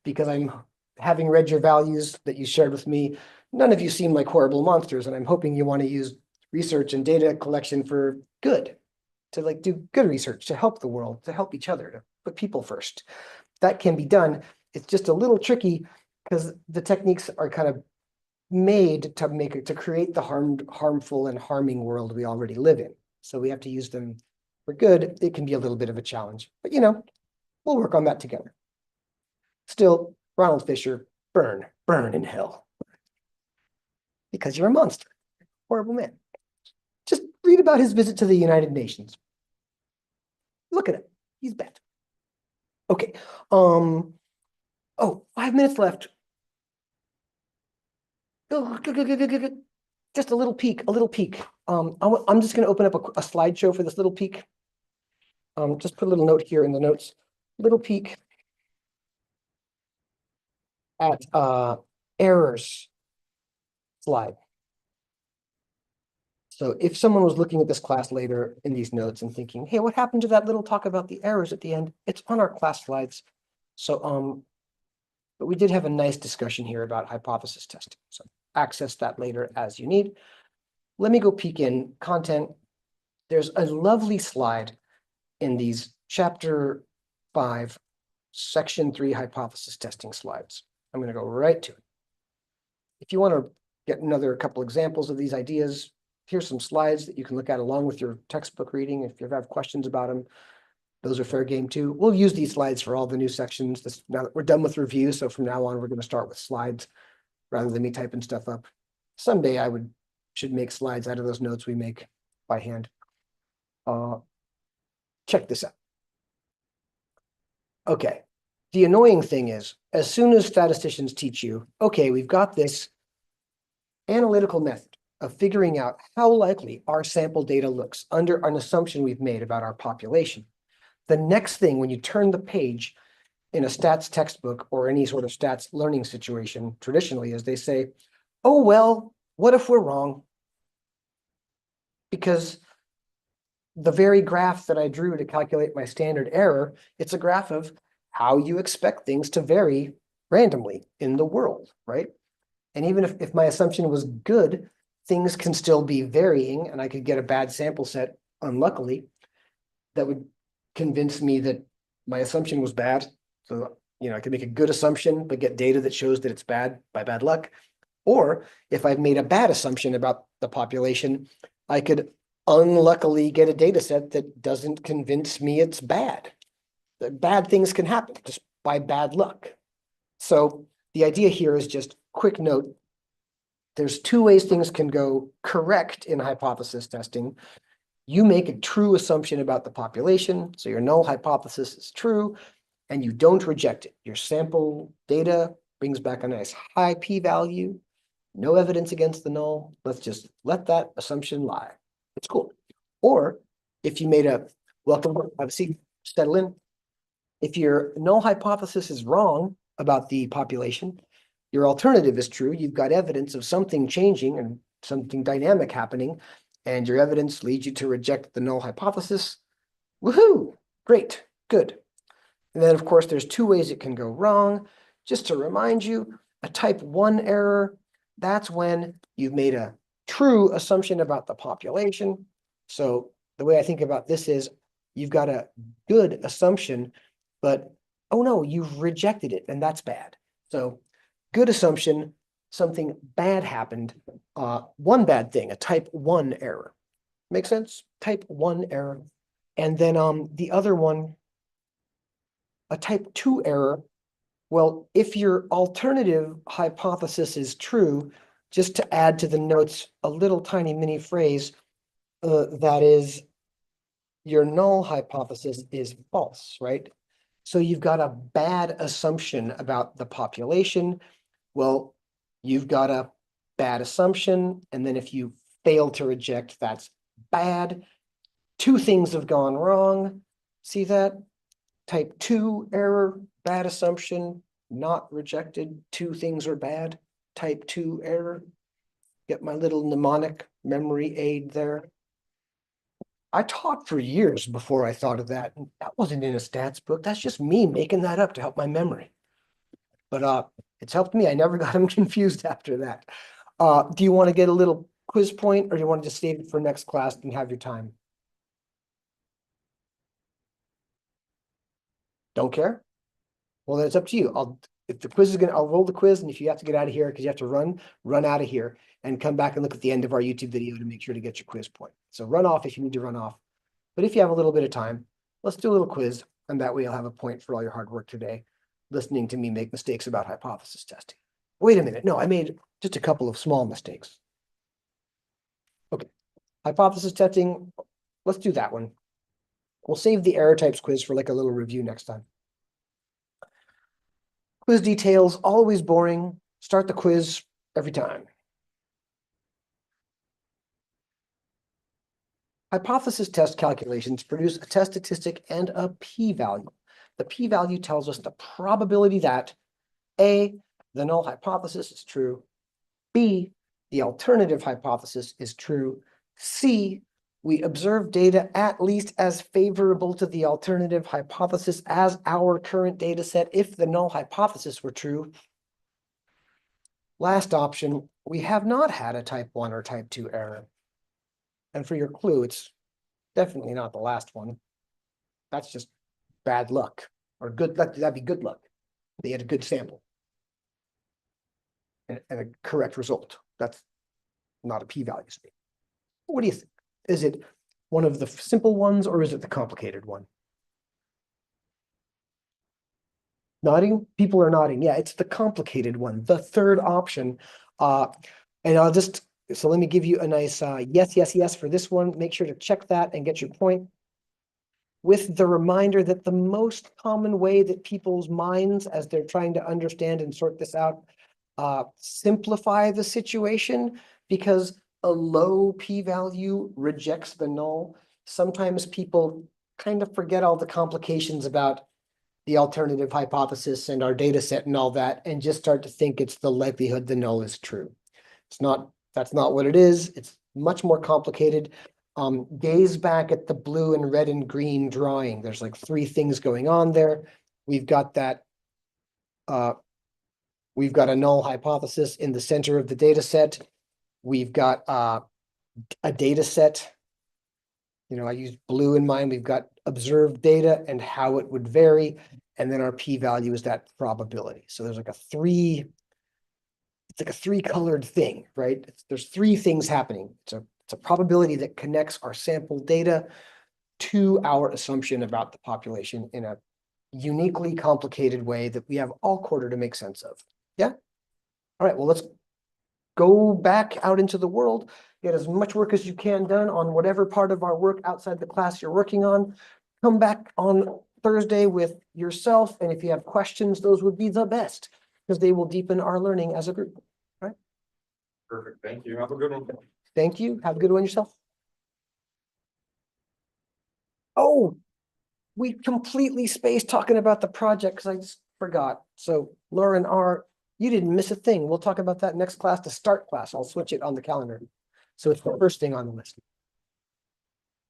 because I'm having read your values that you shared with me. None of you seem like horrible monsters, and I'm hoping you want to use research and data collection for good, to like do good research, to help the world, to help each other, to put people first. That can be done. It's just a little tricky because the techniques are kind of made to create the harmful and harming world we already live in. So we have to use them for good. It can be a little bit of a challenge, but you know, we'll work on that together. Still, Ronald Fisher, burn in hell. Because you're a monster, horrible man. Just read about his visit to the United Nations. Look at him, he's bad. Okay, oh, 5 minutes left. Just a little peek, I'm just gonna open up a slideshow for this little peek. Just put a little note here in the notes, little peek at errors slide. So if someone was looking at this class later in these notes and thinking, hey, what happened to that little talk about the errors at the end? It's on our class slides. So, but we did have a nice discussion here about hypothesis testing. So access that later as you need. Let me go peek in content. There's a lovely slide in these chapter 5, section 3 hypothesis testing slides. I'm going to go right to it. If you want to get another couple examples of these ideas, here's some slides that you can look at along with your textbook reading if you have questions about them. Those are fair game too. We'll use these slides for all the new sections. Now that we're done with review, so from now on, we're going to start with slides rather than me typing stuff up. Someday should make slides out of those notes we make by hand. Check this out. Okay. The annoying thing is, as soon as statisticians teach you, okay, we've got this analytical method of figuring out how likely our sample data looks under an assumption we've made about our population. The next thing, when you turn the page in a stats textbook or any sort of stats learning situation, traditionally, is they say, oh, well, what if we're wrong? Because the very graph that I drew to calculate my standard error, it's a graph of how you expect things to vary randomly in the world, right? And even if my assumption was good, things can still be varying, and I could get a bad sample set, unluckily, that would convince me that my assumption was bad. So, I could make a good assumption, but get data that shows that it's bad by bad luck. Or if I've made a bad assumption about the population, I could unluckily get a data set that doesn't convince me it's bad. Bad things can happen just by bad luck. So the idea here is just quick note. There's two ways things can go correct in hypothesis testing. You make a true assumption about the population, so your null hypothesis is true, and you don't reject it. Your sample data brings back a nice high p-value, no evidence against the null. Let's just let that assumption lie. It's cool. Or if you made welcome, have a seat, settle in. If your null hypothesis is wrong about the population, your alternative is true. You've got evidence of something changing and something dynamic happening, and your evidence leads you to reject the null hypothesis. Woohoo! Great, good. And then, of course, there's two ways it can go wrong. Just to remind you, a type 1 error, that's when you've made a true assumption about the population. So the way I think about this is you've got a good assumption, but oh no, you've rejected it, and that's bad. So good assumption, something bad happened. One bad thing, a type 1 error. Make sense? Type 1 error. And then the other one, a type 2 error. Well, if your alternative hypothesis is true, just to add to the notes a little tiny mini phrase, that is, your null hypothesis is false, right? So you've got a bad assumption about the population. Well, you've got a bad assumption, and then if you fail to reject, that's bad. Two things have gone wrong. See that? Type 2 error, bad assumption, not rejected. Two things are bad. Type 2 error. Get my little mnemonic memory aid there. I taught for years before I thought of that. That wasn't in a stats book. That's just me making that up to help my memory. But it's helped me. I never got them confused after that. Do you want to get a little quiz point, or do you want to just save it for next class and have your time? Don't care? Well, then it's up to you. If the quiz is I'll roll the quiz, and if you have to get out of here because you have to run out of here and come back and look at the end of our YouTube video to make sure to get your quiz point. So run off if you need to run off. But if you have a little bit of time, let's do a little quiz, and that way you'll have a point for all your hard work today, listening to me make mistakes about hypothesis testing. Wait a minute. No, I made just a couple of small mistakes. Okay. Hypothesis testing, let's do that one. We'll save the error types quiz for like a little review next time. Quiz details, always boring. Start the quiz every time. Hypothesis test calculations produce a test statistic and a p-value. The p-value tells us the probability that A, the null hypothesis is true, B, the alternative hypothesis is true, C, we observe data at least as favorable to the alternative hypothesis as our current data set if the null hypothesis were true. Last option, we have not had a type 1 or type 2 error. And for your clue, it's definitely not the last one. That's just bad luck, or good luck. That'd be good luck. They had a good sample and a correct result. That's not a p-value statement. What do you think? Is it one of the simple ones, or is it the complicated one? Nodding, people are nodding. Yeah, it's the complicated one, the third option. And I'll just, so let me give you a nice yes, yes, yes for this one. Make sure to check that and get your point. With the reminder that the most common way that people's minds, as they're trying to understand and sort this out, simplify the situation, because a low p-value rejects the null. Sometimes people kind of forget all the complications about the alternative hypothesis and our data set and all that, and just start to think it's the likelihood the null is true. It's not, that's not what it is. It's much more complicated. Gaze back at the blue and red and green drawing. There's like three things going on there. We've got that, we've got a null hypothesis in the center of the data set. We've got a data set. You know, I used blue in mine. We've got observed data and how it would vary. And then our p-value is that probability. So there's like it's like a three-colored thing, right? There's three things happening. It's a probability that connects our sample data to our assumption about the population in a uniquely complicated way that we have all quarter to make sense of. Yeah? All right, well, let's go back out into the world, get as much work as you can done on whatever part of our work outside the class you're working on. Come back on Thursday with yourself, and if you have questions, those would be the best, because they will deepen our learning as a group. All right? Perfect, thank you, have a good one. Thank you. Have a good one yourself. Oh, we completely spaced talking about the project because I just forgot. So Lauren R., you didn't miss a thing. We'll talk about that next class, the start class. I'll switch it on the calendar. So it's the first thing on the list.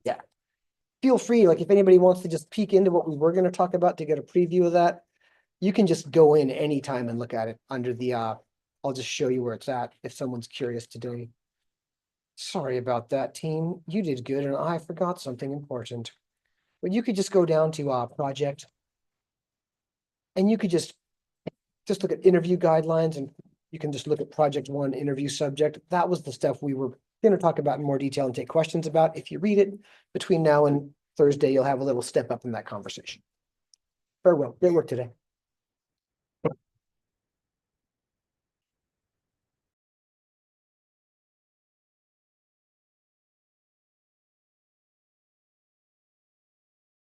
Yeah. Feel free, like if anybody wants to just peek into what we were going to talk about to get a preview of that, you can just go in anytime and look at it under the, I'll just show you where it's at if someone's curious today. Sorry about that, team. You did good and I forgot something important. But you could just go down to project. And you could just look at interview guidelines, and you can just look at project one, interview subject. That was the stuff we were going to talk about in more detail and take questions about. If you read it between now and Thursday, you'll have a little step up in that conversation. Farewell. Great work today.